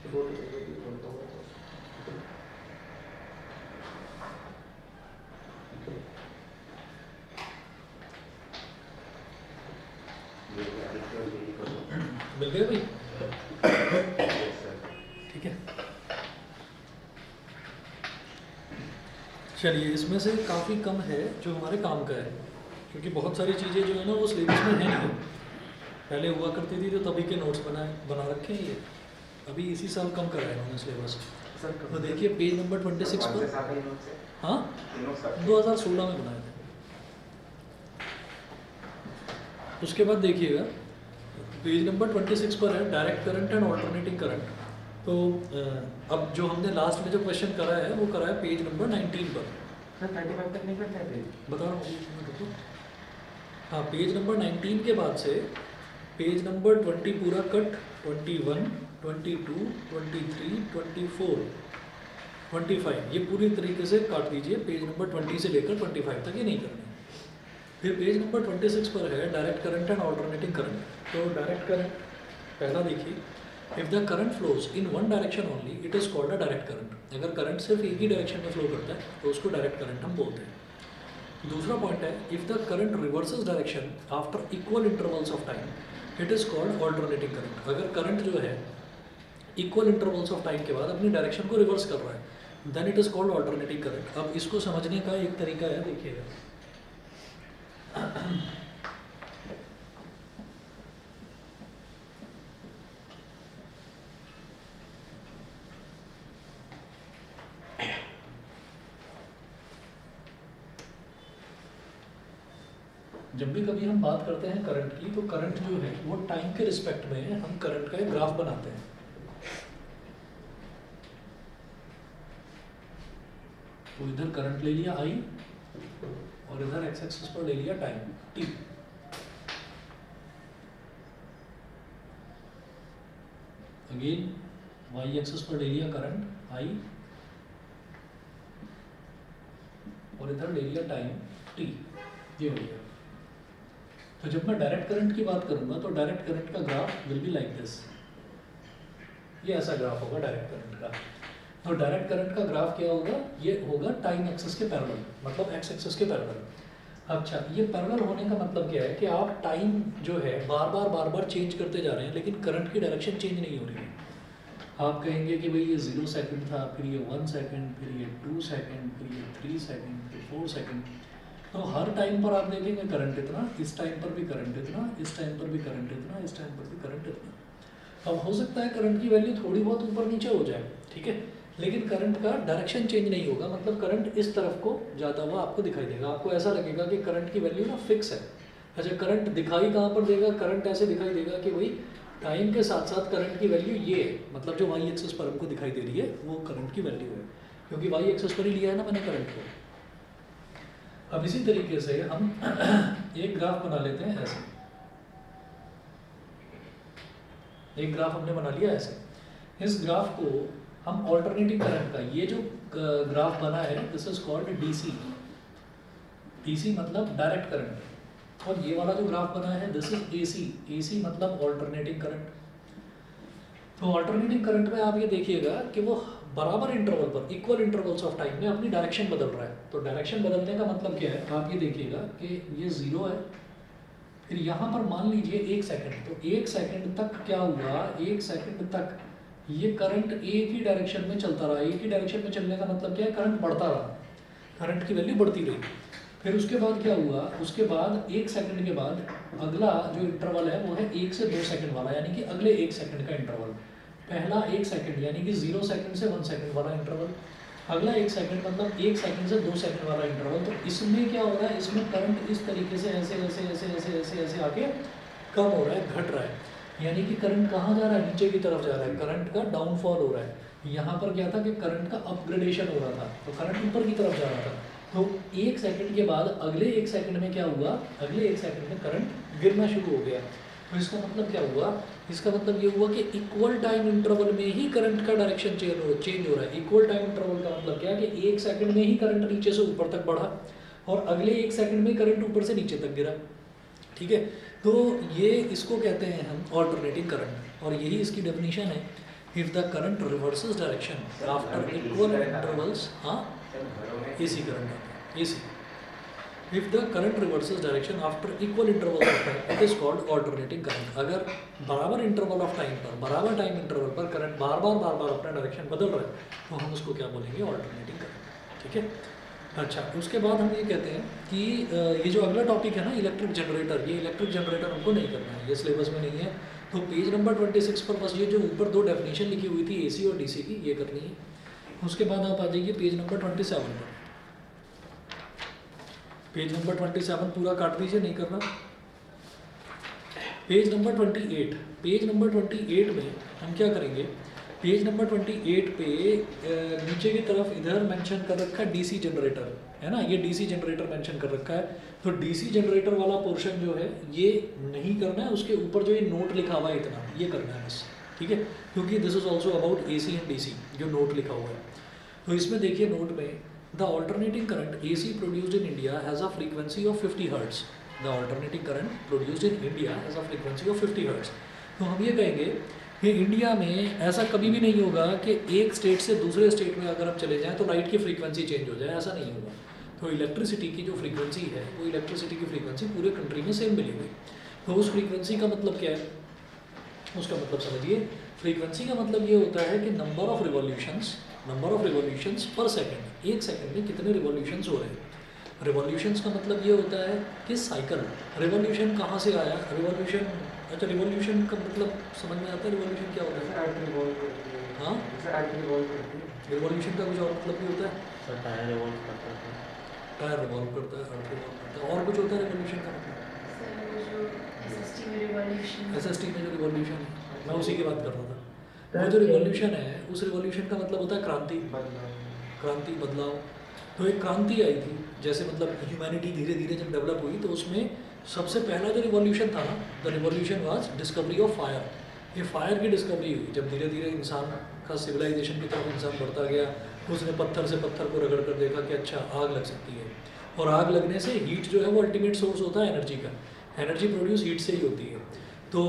फोटो भी बोलता हूँ ये आदित्य और यही करो। मिल गए भाई? Yes, sir। ठीक है, चलिए इसमें से काफ़ी कम है जो हमारे काम का है, क्योंकि बहुत सारी चीज़ें जो है ना वो सिलेबस में है नहीं। पहले हुआ करती थी तो तभी के नोट्स बना रखे हैं ये, अभी इसी साल कम करा है इन्होंने सिलेबस। सर तो देखिए पेज नंबर 26 कौन से पर, साथ है इन लोग से? हाँ इन लोग साथ 2016 में बनाए थे। उसके बाद देखिएगा पेज नंबर 26 पर है direct current and alternating current. तो अब जो हमने लास्ट में जो क्वेश्चन करा है वो करा है पेज नंबर 19 पर। सर 35 तक नहीं करते थे बता रहा हूँ एक मिनट रुको। हाँ पेज नंबर 19 के बाद से पेज नंबर 20 पूरा कट, 21, 22, 23, 24, 25 ये पूरी तरीके से काट दीजिए। पेज नंबर 20 से लेकर 25 तक ये नहीं करनी। फिर पेज नंबर 26 पर है direct current and alternating current. तो डायरेक्ट करंट पहला देखिए, if the current flows in one direction only it is called a direct current. अगर करंट सिर्फ एक ही डायरेक्शन में फ्लो करता है तो उसको डायरेक्ट करंट हम बोलते हैं। दूसरा पॉइंट है, if the current reverses direction after equal intervals of time it is called alternating current. अगर करंट जो है इक्वल इंटरवल्स ऑफ टाइम के बाद अपनी डायरेक्शन को रिवर्स कर रहा है then it is called alternating current. अब इसको समझने का एक तरीका है, देखिएगा जब भी कभी हम बात करते हैं करंट की तो करंट जो है वो टाइम के रिस्पेक्ट में हम करंट का एक ग्राफ बनाते हैं। तो इधर करंट ले लिया आई और इधर एक्स एक्सिस पर ले लिया time T. Again Y axis पर ले लिया करंट आई और इधर ले लिया टाइम टी। ये हो गया। तो जब मैं डायरेक्ट करंट की बात करूंगा तो डायरेक्ट करंट का graph will be like this. ये ऐसा ग्राफ होगा डायरेक्ट करंट का। तो डायरेक्ट करंट का ग्राफ क्या होगा, ये होगा टाइम एक्सिस के पैरेलल, मतलब एक्स एक्सिस के पैरेलल। अच्छा, ये पैरेलल होने का मतलब क्या है कि आप टाइम जो है बार बार चेंज करते जा रहे हैं लेकिन करंट की डायरेक्शन चेंज नहीं हो रही है। आप कहेंगे कि भाई ये 0 सेकंड था, फिर ये 1 सेकंड, फिर ये 2 सेकंड, फिर ये 3 सेकंड, फिर 4 सेकंड। तो हर टाइम पर आप देखेंगे करंट इतना, इस टाइम पर भी करंट इतना, इस टाइम पर भी करंट इतना, इस टाइम पर भी करंट इतना। अब हो सकता है करंट की वैल्यू थोड़ी बहुत ऊपर नीचे हो जाए, ठीक है, लेकिन करंट का डायरेक्शन चेंज नहीं होगा। मतलब करंट इस तरफ को जाता हुआ आपको दिखाई देगा। आपको ऐसा लगेगा कि करंट की वैल्यू ना फिक्स है। अच्छा, करंट दिखाई कहाँ पर देगा, करंट ऐसे दिखाई देगा कि भाई टाइम के साथ साथ करंट की वैल्यू ये है, मतलब जो वाई एक्सिस पर हमको दिखाई दे रही है वो करंट की वैल्यू है, क्योंकि वाई एक्सिस पर ही लिया है ना मैंने करंट को। अब इसी तरीके से हम एक ग्राफ बना लेते हैं ऐसे। एक ग्राफ हमने बना लिया ऐसे। इस ग्राफ को हम ऑल्टरनेटिंग करंट का, ये जो ग्राफ बना है this is called DC. DC मतलब डायरेक्ट करंट। और ये वाला जो ग्राफ बना है दिस इज एसी। एसी मतलब ऑल्टरनेटिंग करंट। तो ऑल्टरनेटिंग करंट में आप ये देखिएगा कि वो बराबर इंटरवल पर, इक्वल इंटरवल्स ऑफ टाइम में अपनी डायरेक्शन बदल रहा है। तो डायरेक्शन बदलने का मतलब क्या है, आप ये देखिएगा कि ये 0 है, फिर यहाँ पर मान लीजिए 1 सेकंड, तो 1 सेकंड तक क्या हुआ, 1 सेकंड तक ये करंट एक ही डायरेक्शन में चलता रहा। एक ही डायरेक्शन में चलने का मतलब क्या है, करंट बढ़ता रहा, करंट की वैल्यू बढ़ती रही। फिर उसके बाद क्या हुआ, उसके बाद 1 सेकंड के बाद अगला जो इंटरवल है वो है 1 से 2 सेकंड वाला, यानी कि अगले 1 सेकंड का इंटरवल। पहला 1 सेकंड यानी कि 0 सेकंड से 1 सेकंड वाला इंटरवल, अगला 1 सेकंड मतलब 1 सेकंड से 2 सेकंड वाला इंटरवल। तो इसमें क्या हो रहा है, इसमें करंट इस तरीके से ऐसे ऐसे ऐसे ऐसे ऐसे ऐसे आके कम हो रहा है, घट रहा है, यानी कि करंट कहाँ जा रहा है, नीचे की तरफ जा रहा है, करंट का डाउनफॉल हो रहा है। यहाँ पर क्या था कि करंट का अपग्रेडेशन हो रहा था, तो करंट ऊपर की तरफ जा रहा था। तो 1 सेकंड के बाद अगले 1 सेकंड में क्या हुआ, अगले 1 सेकंड में करंट गिरना शुरू हो गया। तो इसका मतलब क्या हुआ, इसका मतलब ये हुआ कि इक्वल टाइम इंटरवल में ही करंट का डायरेक्शन चेंज हो रहा है। इक्वल टाइम इंटरवल का मतलब क्या है कि 1 सेकंड में ही करंट नीचे से ऊपर तक बढ़ा और अगले 1 सेकंड में करंट ऊपर से नीचे तक गिरा। ठीक है, तो ये इसको कहते हैं हम ऑल्टरनेटिंग करंट, और यही इसकी डेफिनेशन है। If the current reverses direction after equal intervals, हाँ AC current, AC, if the current reverses direction after equal intervals of time, it is called alternating current। अगर बराबर इंटरवल ऑफ टाइम पर, बराबर time interval पर current बार बार अपना direction बदल रहा है, तो हम उसको क्या बोलेंगे, ऑल्टरनेटिंग करंट। ठीक है, अच्छा, उसके बाद हम ये कहते हैं कि ये जो अगला टॉपिक है ना, इलेक्ट्रिक जनरेटर, ये इलेक्ट्रिक जनरेटर हमको नहीं करना है, ये सिलेबस में नहीं है। तो पेज नंबर 26 पर बस ये जो ऊपर 2 डेफिनेशन लिखी हुई थी AC और DC की, ये करनी है। उसके बाद आप आ जाइए पेज नंबर 27 पर। पेज नंबर 27 पूरा काट दीजिए, नहीं करना। पेज नंबर 28, पेज नंबर 28 में हम क्या करेंगे, पेज नंबर 28 पे नीचे की तरफ इधर मेंशन कर रखा है DC जनरेटर, है ना, ये DC जनरेटर मेंशन कर रखा है। तो DC जनरेटर वाला पोर्शन जो है ये नहीं करना है, उसके ऊपर जो ये नोट लिखा हुआ है इतना, ये करना है बस। ठीक है, क्योंकि this is also about AC and DC, जो नोट लिखा हुआ है। तो इसमें देखिए नोट में, the alternating current AC produced in India has a frequency of 50 hertz. The alternating current produced in India has a frequency of 50 hertz. तो हम ये कहेंगे कि इंडिया में ऐसा कभी भी नहीं होगा कि एक स्टेट से दूसरे स्टेट में अगर हम चले जाएं तो लाइट की फ्रीक्वेंसी चेंज हो जाए, ऐसा नहीं होगा। तो इलेक्ट्रिसिटी की जो फ्रीक्वेंसी है, वो इलेक्ट्रिसिटी की फ्रीक्वेंसी पूरे कंट्री में सेम मिलेगी। तो उस फ्रीक्वेंसी का मतलब क्या है, उसका मतलब समझिए, फ्रीक्वेंसी का मतलब ये होता है कि नंबर ऑफ रिवॉल्यूशंस पर सेकंड, एक सेकंड में कितने रिवॉल्यूशंस हो रहे हैं। रिवॉल्यूशंस का मतलब ये होता है कि साइकिल, रिवॉल्यूशन कहाँ से आया, रिवॉल्यूशन, अच्छा रिवॉल्यूशन का मतलब समझ में आता है, रिवॉल्यूशन क्या होता है, हाँ रिवॉल्यूशन का कुछ और मतलब भी होता है, टायर रिवॉल्व करता है, टायर रिवॉल्व करता है, अर्थ रिवॉल्व करता है, और कुछ होता है रिवॉल्यूशन का मतलब, SST में रिवॉल्यूशन, SST में जो रिवॉल्यूशन है, मैं उसी की बात कर रहा था। वो जो रिवॉल्यूशन है, उस रिवॉल्यूशन का मतलब होता है क्रांति, क्रांति, बदलाव। तो एक क्रांति आई थी, जैसे मतलब ह्यूमैनिटी धीरे धीरे जब डेवलप हुई, तो उसमें सबसे पहला जो रिवॉल्यूशन था ना, the revolution was discovery of fire. ये फायर की डिस्कवरी हुई जब धीरे धीरे इंसान का सिविलाइजेशन की तरफ इंसान बढ़ता गया। उसने पत्थर से पत्थर को रगड़ कर देखा कि अच्छा आग लग सकती है, और आग लगने से हीट जो है वो अल्टीमेट सोर्स होता है एनर्जी का, एनर्जी प्रोड्यूस हीट से ही होती है। तो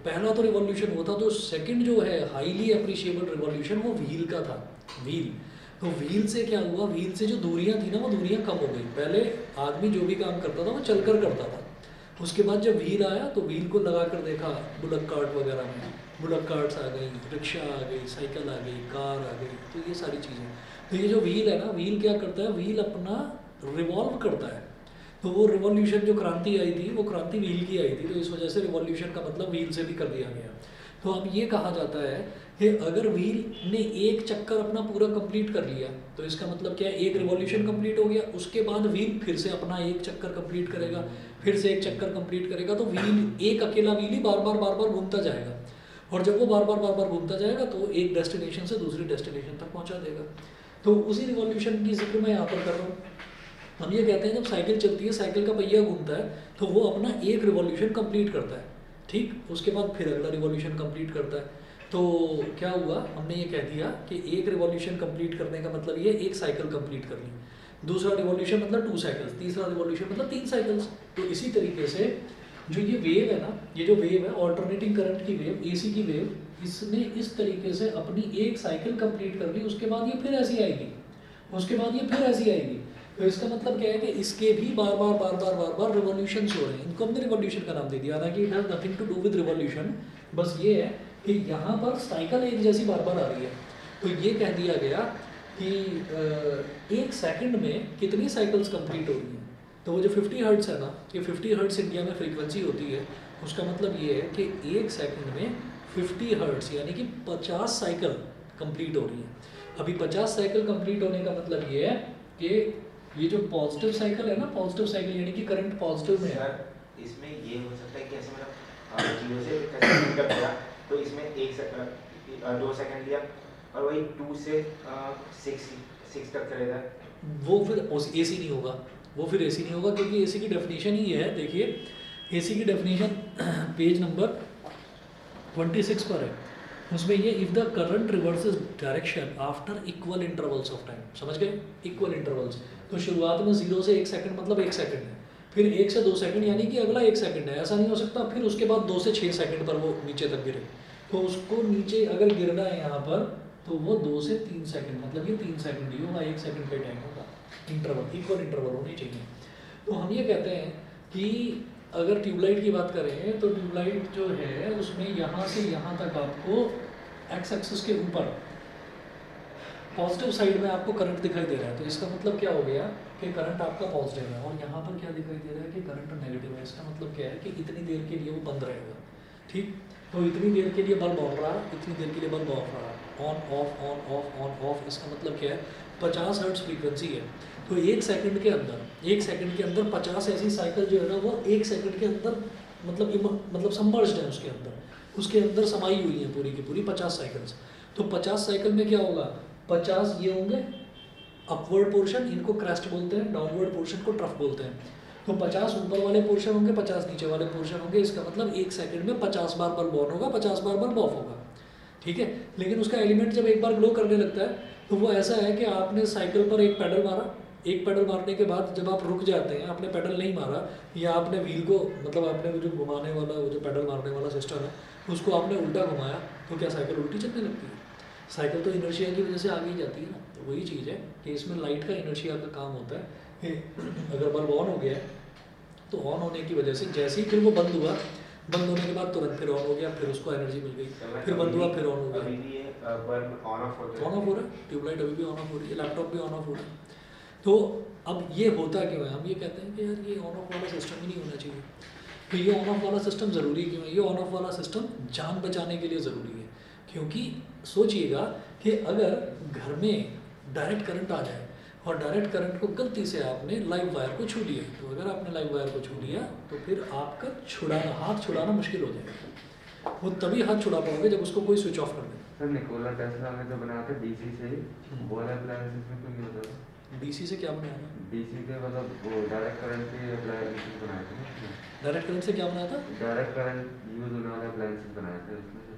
पहला तो रिवॉल्यूशन वो था। तो सेकंड जो है हाईली अप्रिशिएबल रिवॉल्यूशन, वो व्हील का था, व्हील। तो व्हील से क्या हुआ, व्हील से जो दूरियां थी ना, वो दूरियां कम हो गई। पहले आदमी जो भी काम करता था वो चलकर करता था, उसके बाद जब व्हील आया तो व्हील को लगा कर देखा बुलक कार्ट वगैरह में, बुलक कार्ट्स आ गई, रिक्शा आ गई, साइकिल आ गई, कार आ गई, तो ये सारी चीज़ें। तो ये जो व्हील है ना, व्हील क्या करता है, व्हील अपना रिवॉल्व करता है। तो वो रिवॉल्यूशन जो क्रांति आई थी, वो क्रांति व्हील की आई थी, तो इस वजह से रिवॉल्यूशन का मतलब व्हील से भी कर दिया गया। तो अब ये कहा जाता है कि अगर व्हील ने एक चक्कर अपना पूरा कंप्लीट कर लिया, तो इसका मतलब क्या है, एक रिवॉल्यूशन कंप्लीट हो गया, उसके बाद व्हील फिर से अपना एक चक्कर कंप्लीट करेगा, फिर से एक चक्कर कंप्लीट करेगा। तो व्हील, एक अकेला व्हील ही बार बार घूमता जाएगा, और जब वो बार बार घूमता जाएगा तो एक डेस्टिनेशन से दूसरी डेस्टिनेशन तक पहुंचा देगा। तो उसी रिवॉल्यूशन की जिक्र मैं यहाँ पर कर रहा हूँ। हम ये कहते हैं जब साइकिल चलती है, साइकिल का पहिया घूमता है, तो वो अपना एक रिवॉल्यूशन कंप्लीट करता है, ठीक, उसके बाद फिर अगला रिवॉल्यूशन कंप्लीट करता है। तो क्या हुआ, हमने ये कह दिया कि एक रिवॉल्यूशन कंप्लीट करने का मतलब ये एक साइकिल कंप्लीट कर ली, दूसरा रिवॉल्यूशन मतलब 2 साइकिल्स, तीसरा रिवॉल्यूशन मतलब 3 साइकिल्स। तो इसी तरीके से जो ये वेव है ना, ये जो वेव है ऑल्टरनेटिंग करंट की वेव, AC की वेव, इसने इस तरीके से अपनी एक साइकिल कंप्लीट कर ली, उसके बाद ये फिर ऐसी आएगी, उसके बाद ये फिर ऐसी आएगी, तो इसका मतलब क्या है कि इसके भी बार बार रिवॉल्यूशंस हो रहे हैं। इनको हमने रिवॉल्यूशन का नाम दे दिया, हालांकि it has nothing to do with revolution. बस ये है कि यहाँ पर साइकिल एक जैसी बार बार आ रही है। तो ये कह दिया गया कि एक सेकंड में कितनी साइकिल्स कंप्लीट हो रही हैं। तो वो जो 50 हर्ट्स है ना, ये 50 हर्ट्स इंडिया में फ्रीक्वेंसी होती है। उसका मतलब ये है कि एक सेकंड में 50 हर्ट्स यानी कि 50 साइकिल कंप्लीट हो रही है। अभी 50 साइकिल कंप्लीट होने का मतलब ये है कि ये जो पॉजिटिव साइकिल है ना, पॉजिटिव साइकिल यानी कि करंट पॉजिटिव में है। सर इसमें ये हो सकता है कि ऐसे मतलब 0 से कैसे मीटर गया तो इसमें 2 सेकंड लिया और वही 2 से 6 तक चले जाए। वो फिर एसी नहीं होगा, वो फिर एसी नहीं होगा, क्योंकि एसी की डेफिनेशन ही है। देखिए एसी की डेफिनेशन पेज नंबर 26 पर है। उसमें ये if the current reverses direction after equal intervals of time, समझ गए? Equal intervals. तो शुरुआत में 0 से 1 सेकंड मतलब 1 सेकंड है, फिर 1 से 2 सेकंड यानी कि अगला 1 सेकंड है। ऐसा नहीं हो सकता फिर उसके बाद 2 से 6 सेकंड पर वो नीचे तक गिरे। तो उसको नीचे अगर गिरना है यहाँ पर तो वो 2 से 3 सेकंड मतलब ये 3 सेकंड ही होगा, 1 सेकंड का टाइम होगा। इंटरवल इक्वल इंटरवल होनी चाहिए। तो हम ये कहते हैं कि अगर ट्यूबलाइट की बात करें तो ट्यूबलाइट जो है उसमें यहाँ से यहाँ तक आपको एक्स एक्सिस के ऊपर पॉजिटिव साइड में आपको करंट दिखाई दे रहा है। तो इसका मतलब क्या हो गया कि करंट आपका पॉजिटिव है, और यहाँ पर क्या दिखाई दे रहा है कि करंट नेगेटिव है। इसका मतलब क्या है कि इतनी देर के लिए वो बंद रहेगा, ठीक। तो इतनी देर के लिए बल्ब ऑन रहा, इतनी देर के लिए बल्ब ऑफ रहा, on off on off on off. इसका मतलब क्या है 50 हर्ट्ज फ्रीक्वेंसी है। तो 1 सेकंड के अंदर 50 ऐसी साइकिल जो है ना वो 1 सेकंड के अंदर मतलब सबमर्ज्ड है, उसके अंदर समाई हुई है पूरी की पूरी 50 साइकिल्स। तो 50 साइकिल में क्या होगा, 50 ये होंगे अपवर्ड पोर्शन, इनको क्रेस्ट बोलते हैं, डाउनवर्ड पोर्शन को ट्रफ बोलते हैं। तो 50 ऊपर वाले पोर्शन होंगे, 50 नीचे वाले पोर्शन होंगे। इसका मतलब 1 सेकंड में 50 बार बल्ब ऑन होगा, 50 बार बल्ब ऑफ होगा, ठीक है। लेकिन उसका एलिमेंट जब एक बार ग्लो करने लगता है तो वो ऐसा है कि आपने साइकिल पर एक पैडल मारा, एक पैडल मारने के बाद जब आप रुक जाते हैं, आपने पैडल नहीं मारा या आपने व्हील को मतलब आपने वो जो घुमाने वाला वो जो पैडल मारने वाला सिस्टम है उसको आपने उल्टा घुमाया, तो क्या साइकिल उल्टी चलने लगती है? साइकिल तो इनर्शिया की वजह से आगे ही जाती है ना। तो वही चीज़ है कि इसमें लाइट का इनर्शिया का काम होता है कि अगर बल्ब ऑन हो गया है तो ऑन होने की वजह से जैसे ही फिर वो बंद हुआ, बंद होने के बाद तुरंत फिर ऑन हो गया, फिर उसको एनर्जी मिल गई, फिर बंद हुआ, फिर ऑन हो गया। अभी भी ये बल्ब ऑन ऑफ होता है, ऑन ऑफ हो रहा है, ट्यूबलाइट अभी भी ऑन ऑफ हो रही है, लैपटॉप भी ऑन ऑफ हो रहा है। तो अब ये होता क्यों है? हम ये कहते हैं कि यार ये ऑन ऑफ वाला सिस्टम ही नहीं होना चाहिए। तो ये ऑन ऑफ वाला सिस्टम ज़रूरी क्यों है? ये ऑन ऑफ वाला सिस्टम जान बचाने के लिए ज़रूरी है। क्योंकि सोचिएगा कि अगर घर में डायरेक्ट करंट आ जाए और डायरेक्ट करंट को गलती से आपने लाइव वायर को छू लिया, तो अगर आपने लाइव वायर को छू लिया तो फिर आपका हाथ छुड़ाना मुश्किल हो जाएगा। वो तभी हाथ छुड़ा पाओगे जब उसको कोई स्विच ऑफ कर दे। सर निकोला टेस्ला ने जो बनाया था डीसी से ही, वो वाला अप्लायंसेस में क्यों नहीं होता था? डीसी से क्या बनाया था? डीसी के मतलब वो डायरेक्ट करंट के अप्लायंसेस बनाए थे ना? डायरेक्ट करंट से क्या बनाया था? डायरेक्ट करंट यूज होने वाले अप्लायंसेस बनाए थे उसमें से।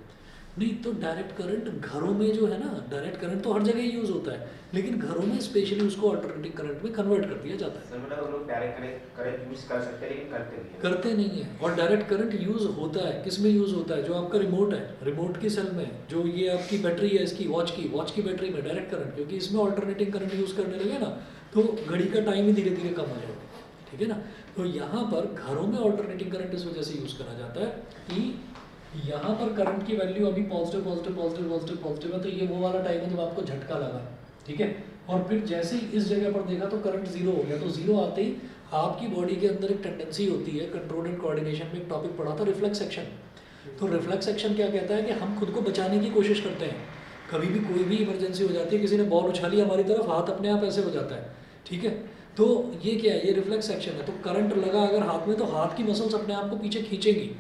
नहीं, तो डायरेक्ट करंट घरों में जो है ना, डायरेक्ट करंट तो हर जगह यूज़ होता है, लेकिन घरों में स्पेशली उसको अल्टरनेटिव करंट में कन्वर्ट कर दिया जाता है। सर मतलब हम लोग डायरेक्ट करंट यूज कर सकते हैं लेकिन करते नहीं है। और डायरेक्ट करंट यूज़ होता है, किस में यूज़ होता है? जो आपका रिमोट है, रिमोट की सेल में जो ये आपकी बैटरी है इसकी वॉच की बैटरी में डायरेक्ट करंट, क्योंकि इसमें ऑल्टरनेटिंग करंट यूज़ करने लगे ना तो घड़ी का टाइम ही धीरे धीरे कम हो जाएगा, ठीक है ना। तो यहाँ पर घरों में ऑल्टरनेटिंग करंट इस वजह से यूज़ करा जाता है कि यहाँ पर करंट की वैल्यू अभी पॉजिटिव है, तो ये वो वाला टाइम है जब आपको झटका लगा, ठीक है। और फिर जैसे ही इस जगह पर देखा तो करंट जीरो हो गया, तो जीरो आते ही आपकी बॉडी के अंदर एक टेंडेंसी होती है, कंट्रोल एंड कोऑर्डिनेशन में एक टॉपिक पढ़ा था, रिफ्लेक्स एक्शन। तो रिफ्लेक्स एक्शन क्या कहता है कि हम खुद को बचाने की कोशिश करते हैं। कभी भी कोई भी इमरजेंसी हो जाती है, किसी ने बॉल उछाली हमारी तरफ, हाथ अपने आप ऐसे हो जाता है, ठीक है। तो ये क्या है? ये रिफ्लेक्स एक्शन है। तो करंट लगा अगर हाथ में तो हाथ की मसल्स अपने आप को पीछे खींचेंगी,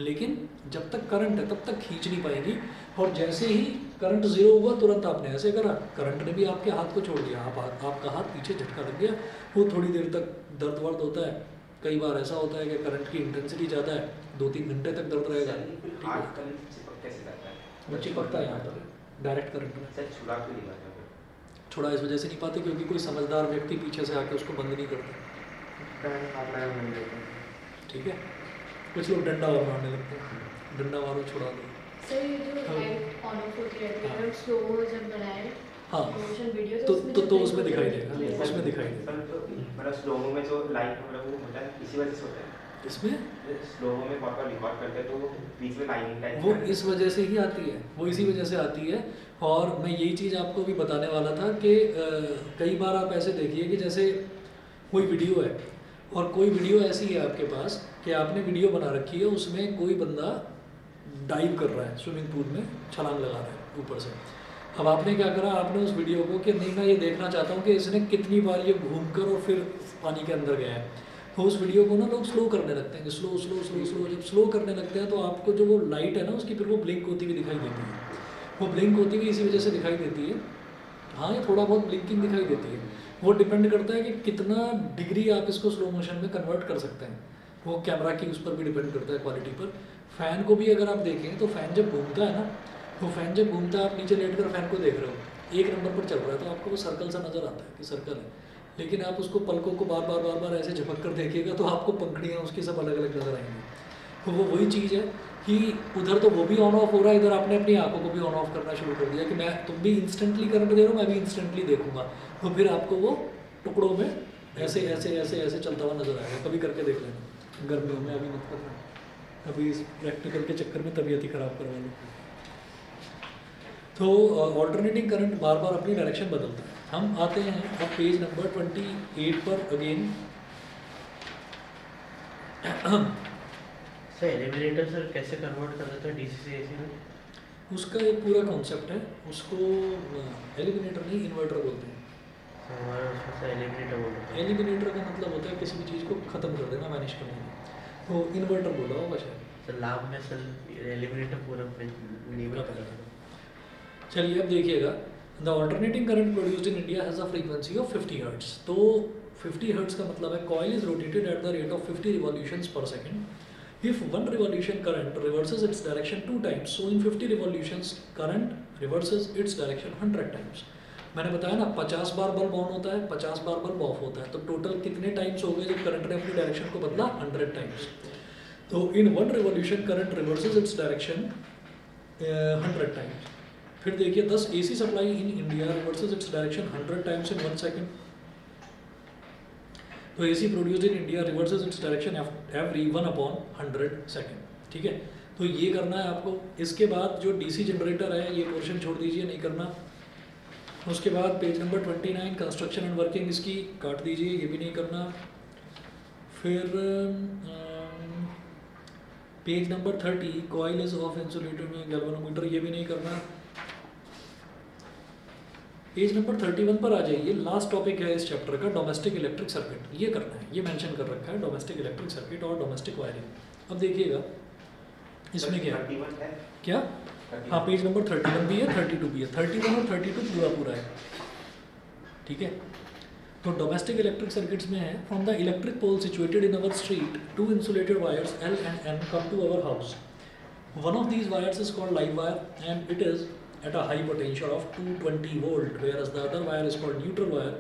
लेकिन जब तक करंट है तब तक खींच नहीं पाएगी। और जैसे ही करंट जीरो हुआ तुरंत आपने ऐसे करा, करंट ने भी आपके हाथ को छोड़ दिया, आपका हाथ पीछे झटका लग गया। वो थोड़ी देर तक दर्द वर्द होता है, कई बार ऐसा होता है कि करंट की इंटेंसिटी ज़्यादा है, 2-3 घंटे तक दर्द रहेगा। हाथ कल चिपक कैसे जाता है? वो चिपकता है यहाँ पर डायरेक्ट करंट में। सर छुड़ा क्यों नहीं पाता? छुड़ा इस वजह से नहीं पाते क्योंकि कोई समझदार व्यक्ति पीछे से आके उसको बंद नहीं करता, ठीक है। कुछ लोग डंडा और मारने लगते हैं, डंडा मारो छुड़ा दो। सर ये जो लाइट ऑन ऑफ होती रहती है, अगर स्लो जब बनाए हाँ मोशन वीडियो तो उसमें दिखाई देगा, उसमें दिखाई देगा। सर तो मतलब स्लोमो में जो लाइट मतलब वो होता है इसी वजह से होता है। इसमें स्लोमो में बहुत बार रिकॉर्ड करते हैं तो वो बीच में लाइनिंग टाइप वो इस वजह से ही आती है, वो इसी वजह से आती है। और मैं यही चीज़ आपको भी बताने वाला था कि कई बार आप ऐसे देखिए कि जैसे कोई वीडियो है और कोई वीडियो ऐसी है आपके पास कि आपने वीडियो बना रखी है, उसमें कोई बंदा डाइव कर रहा है, स्विमिंग पूल में छलांग लगा रहा है ऊपर से। अब आपने क्या करा, आपने उस वीडियो को कि नहीं मैं ये देखना चाहता हूँ कि इसने कितनी बार ये घूमकर और फिर पानी के अंदर गया है, तो उस वीडियो को ना लोग स्लो करने लगते हैं कि स्लो स्लो स्लो स्लो। जब स्लो करने लगते हैं तो आपको जो वो लाइट है ना उसकी फिर वो ब्लिंक होती हुई दिखाई देती है। वो ब्लिंक होती हुई इसी वजह से दिखाई देती है, हाँ ये थोड़ा बहुत ब्लिंकिंग दिखाई देती है। वो डिपेंड करता है कि कितना डिग्री आप इसको स्लो मोशन में कन्वर्ट कर सकते हैं, वो कैमरा की उस पर भी डिपेंड करता है, क्वालिटी पर। फ़ैन को भी अगर आप देखें तो फ़ैन जब घूमता है ना, तो फ़ैन जब घूमता है आप नीचे लेट कर फ़ैन को देख रहे हो, एक नंबर पर चल रहा है तो आपको वो सर्कल सा नज़र आता है कि सर्कल है। लेकिन आप उसको पलकों को बार बार ऐसे झपक कर देखिएगा तो आपको पंखड़ियाँ उसकी सब अलग अलग नज़र आएंगी। तो वो वही चीज़ है कि उधर तो वो भी ऑन ऑफ हो रहा है, इधर आपने अपनी आंखों को भी ऑन ऑफ करना शुरू कर दिया कि मैं तुम भी इंस्टेंटली करंट दे रहे हो, मैं भी इंस्टेंटली देखूंगा, तो फिर आपको वो टुकड़ों में ऐसे ऐसे ऐसे ऐसे चलता हुआ नज़र आएगा। कभी करके देख लेना, गर्मियों में, अभी मत करना, अभी इस प्रैक्टिकल के चक्कर में तबीयत ही ख़राब करवा लो। तो ऑल्टरनेटिंग करंट बार बार अपनी डायरेक्शन बदलता है। हम आते हैं अब पेज नंबर 28 पर अगेन। सर एलिमिनेटर सर कैसे कन्वर्ट कर देता है डीसी से एसी में? उसका एक पूरा कॉन्सेप्ट है, उसको एलिमिनेटर नहीं इन्वर्टर बोलते हैं। सर हमारे उसमें से एलिमिनेटर बोल रहा है। एलिमिनेटर का मतलब होता है किसी भी चीज़ को ख़त्म कर देना, मैनेज कर देना, तो इन्वर्टर बोला होगा शायद। सर लाभ में सर एलिमिनेटर पूरा लीवर करेगा। चलिए अब देखिएगा, the alternating current produced in India has a frequency of 50 hertz. तो 50 हर्ट्ज का मतलब है coil is rotated at the rate of 50 revolutions पर second. If one revolution current reverses its direction 2 times, so in 50 revolutions current reverses its direction 100 times. मैंने बताया ना 50 बार bulb on होता है, 50 बार बल्ब ऑफ होता है, तो टोटल कितने टाइम्स हो गए जब करंट ने अपनी डायरेक्शन को बदला? 100 टाइम्स। तो in one revolution current reverses its direction 100 times. फिर देखिए 10 AC supply in India reverses its direction 100 times in 1 second. तो AC produced in India reverses its direction every 1/100 second. ठीक है, तो ये करना है आपको। इसके बाद जो DC जनरेटर है ये पोर्शन छोड़ दीजिए, नहीं करना। उसके बाद page number 29 construction and working, इसकी काट दीजिए, ये भी नहीं करना। फिर page number 30 coil is of insulator में गैल्वेनोमीटर, ये भी नहीं करना। पेज नंबर 31 पर आ जाइए, लास्ट टॉपिक है इस चैप्टर का, डोमेस्टिक इलेक्ट्रिक सर्किट। ये करना है, ये मेंशन कर रखा है, डोमेस्टिक इलेक्ट्रिक सर्किट और डोमेस्टिक वायरिंग। अब देखिएगा इसमें क्या है, 31 है क्या? हाँ पेज नंबर 31 भी है, 32 भी है, 31 और 32 पूरा है। ठीक है, तो डोमेस्टिक इलेक्ट्रिक सर्किट्स में है, from the electric pole situated in our street 2 insulated wires L and N come to our house. One of these wires is called live wire and it is at a high potential of 220 volt, whereas the other wire is called neutral wire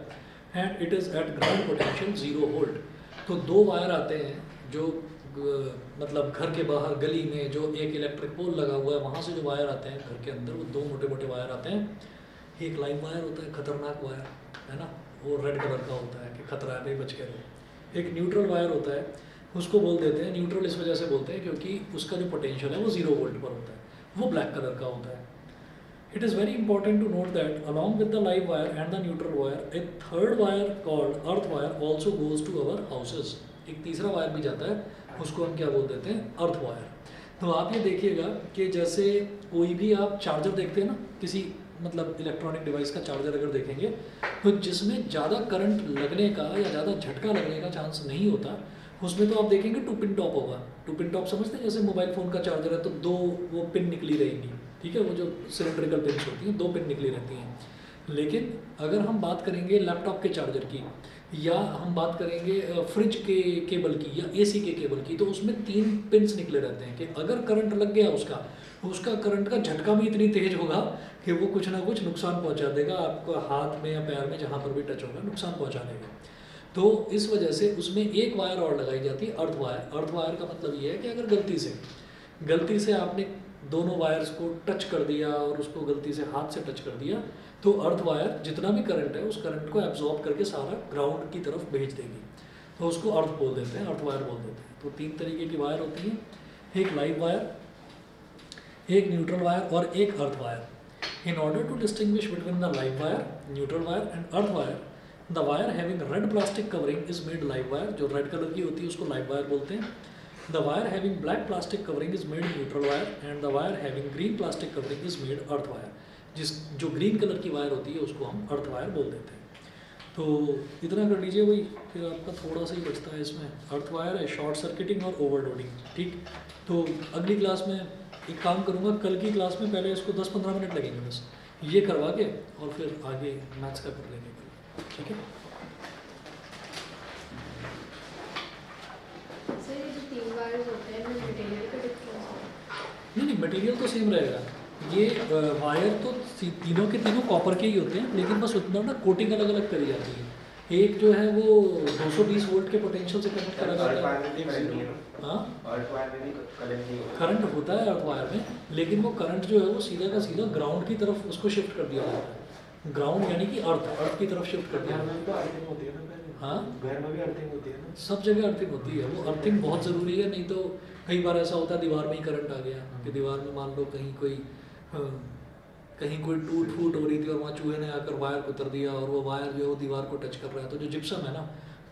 and it is at ground potential 0 volt. तो दो wire आते हैं जो मतलब घर के बाहर गली में जो एक इलेक्ट्रिक पोल लगा हुआ है वहाँ से जो वायर आते हैं घर के अंदर, वो दो मोटे मोटे वायर आते हैं। एक लाइव वायर होता है, खतरनाक वायर है ना, वो रेड कलर का होता है कि खतरा है भाई बच के रहो। एक न्यूट्रल वायर होता है, उसको बोल देते हैं न्यूट्रल, इस वजह से बोलते हैं क्योंकि उसका जो पोटेंशियल है वो 0 वोल्ट पर होता है, वो ब्लैक कलर का होता है। It is very important to note that along with the live wire and the neutral wire, a third wire called earth wire also goes to our houses. एक तीसरा वायर भी जाता है, उसको हम क्या बोल देते हैं? Earth wire. तो आप ये देखिएगा कि जैसे कोई भी आप चार्जर देखते हैं ना, किसी मतलब इलेक्ट्रॉनिक डिवाइस का चार्जर अगर देखेंगे तो जिसमें ज़्यादा करंट लगने का या ज़्यादा झटका लगने का चांस नहीं होता, उसमें तो आप देखेंगे 2 पिन टॉप होगा। 2 पिन टॉप समझते हैं, जैसे मोबाइल फ़ोन का चार्जर है तो 2 वो पिन निकली रहेंगी, ठीक है, वो जो सिलेंड्रिकल पिन्स होती हैं 2 पिन निकली रहती हैं। लेकिन अगर हम बात करेंगे लैपटॉप के चार्जर की या हम बात करेंगे फ्रिज के केबल की या AC के केबल की, तो उसमें 3 पिन्स निकले रहते हैं कि अगर करंट लग गया उसका करंट का झटका भी इतनी तेज होगा कि वो कुछ ना कुछ नुकसान पहुंचा देगा आपको, हाथ में या पैर में जहाँ पर भी टच होगा नुकसान पहुंचा देगा। तो इस वजह से उसमें एक वायर और लगाई जाती है, अर्थ वायर। अर्थ वायर का मतलब ये है कि अगर गलती से आपने दोनों वायर्स को टच कर दिया और उसको गलती से हाथ से टच कर दिया, तो अर्थ वायर जितना भी करंट है उस करंट को एब्जॉर्ब करके सारा ग्राउंड की तरफ भेज देगी, तो उसको अर्थ बोल देते हैं, अर्थ वायर बोल देते हैं। तो 3 तरीके की वायर होती हैं, एक लाइव वायर, एक न्यूट्रल वायर और एक earth wire. In order to distinguish between the live wire, neutral wire and earth wire, the wire having red plastic covering is made live wire, जो रेड कलर की होती है उसको live wire बोलते हैं। The wire having black plastic covering is made neutral wire and the wire having green plastic covering is made earth wire. जो green colour की wire होती है उसको हम अर्थ वायर बोल देते हैं। तो इतना कर लीजिए भाई, फिर आपका थोड़ा सा ही बचता है इसमें। अर्थ वायर है, शॉर्ट सर्किटिंग और ओवरलोडिंग, ठीक। तो अगली क्लास में एक काम करूँगा, कल की क्लास में पहले इसको 10-15 मिनट लगेंगे बस, ये करवा के और फिर आगे मैथ्स का कर लेंगे कल, ठीक है। सर ये जो 3 वायर्स होते हैं इनमें मटेरियल का डिफरेंस है? नहीं, मटेरियल तो सेम रहेगा। ये वायर तो तीनों के तीनों कॉपर के ही होते हैं, लेकिन बस उतना ना कोटिंग अलग अलग करी जाती है। एक जो है वो 220 वोल्ट के पोटेंशियल से कनेक्ट करा अर्थ जाता वायर में भी करंट नहीं है है। ना? हाँ, अर्थ वायर में भी करंट नहीं होता। करंट होता है अर्थ वायर में, लेकिन वो करंट जो है वो सीधा का सीधा ग्राउंड की तरफ उसको शिफ्ट कर दिया जाता है। ग्राउंड यानी कि अर्थ की तरफ शिफ्ट कर दिया घर जाता में तो अर्थिंग होती है ना पहले? हाँ। घर में भी अर्थिंग होती है ना? है। सब जगह अर्थिंग होती है, वो अर्थिंग बहुत ज़रूरी है। नहीं तो कई बार ऐसा होता है दीवार में ही करंट आ गया, कि दीवार में मान लो कहीं कोई टूट फूट हो रही थी और वहाँ चूहे ने आकर वायर को उतर दिया और वो वायर जो है वो दीवार को टच कर रहा है। तो जो जिप्सम है ना,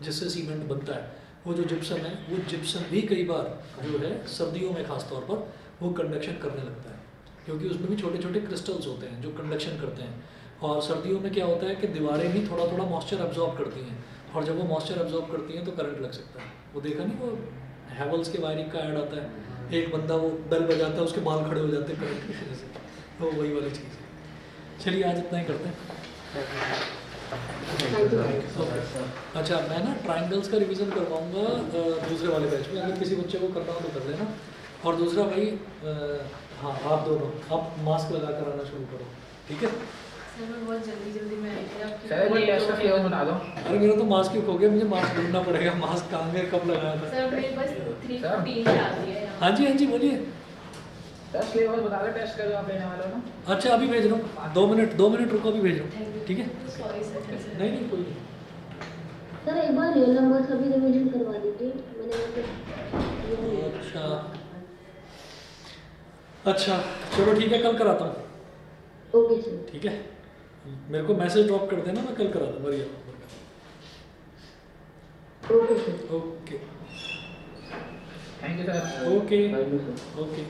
जिससे सीमेंट बनता है, वो जो जिप्सम है, वो जिप्सम भी कई बार जो है सर्दियों में खास तौर पर वो कंडक्शन करने लगता है, क्योंकि उसमें भी छोटे छोटे क्रिस्टल्स होते हैं जो कंडक्शन करते हैं। और सर्दियों में क्या होता है कि दीवारें भी थोड़ा थोड़ा मॉइस्चर एब्जॉर्ब करती हैं, और जब वो मॉइस्चर एब्जॉर्ब करती हैं तो करंट लग सकता है। वो देखा नहीं, वो हैवल्स के वायरिंग का ऐड आता है, एक बंदा वो बेल बजाता है, उसके बाल खड़े हो जाते हैं करंट की वजह से, तो वही वाली चीज़ है। चलिए आज इतना ही करते हैं। अच्छा, मैं ना ट्राइंगल्स का रिवीजन करवाऊंगा दूसरे वाले बैच में, अगर किसी बच्चे को करना हो तो कर लेना। और दूसरा भाई हाँ, आप दोनों आप मास्क लगा कर आना शुरू करो, ठीक है। सर मैं बहुत जल्दी में आई थी आपकी। सर ये टेस्ट का फ्लेवर बना दो। अरे मेरा तो मास्क ही खो गया, मुझे मास्क ढूंढना पड़ेगा। मास्क कहाँ गया, कब लगाया था? सर मेरे पास 3:15 पे आ गया है। हाँ जी बोलिए। टेस्ट फ्लेवर बता दो, टेस्ट कर आप लेने वाले हो ना। अच्छा अभी भेज रहा हूँ, 2 मिनट रुको, अभी भेज रहा हूँ, ठीक है। Sorry sir. नहीं कोई नहीं। सर एक बार रियल नंबर का भी रिवीजन करवा दीजिए, मैंने अच्छा चलो ठीक है, कल कराता हूँ। Okay sir. ठीक है, मेरे को मैसेज ड्रॉप कर देना, मैं कल करा दूँगा real. Okay sir. Okay thank you sir. Okay thank you sir. Okay.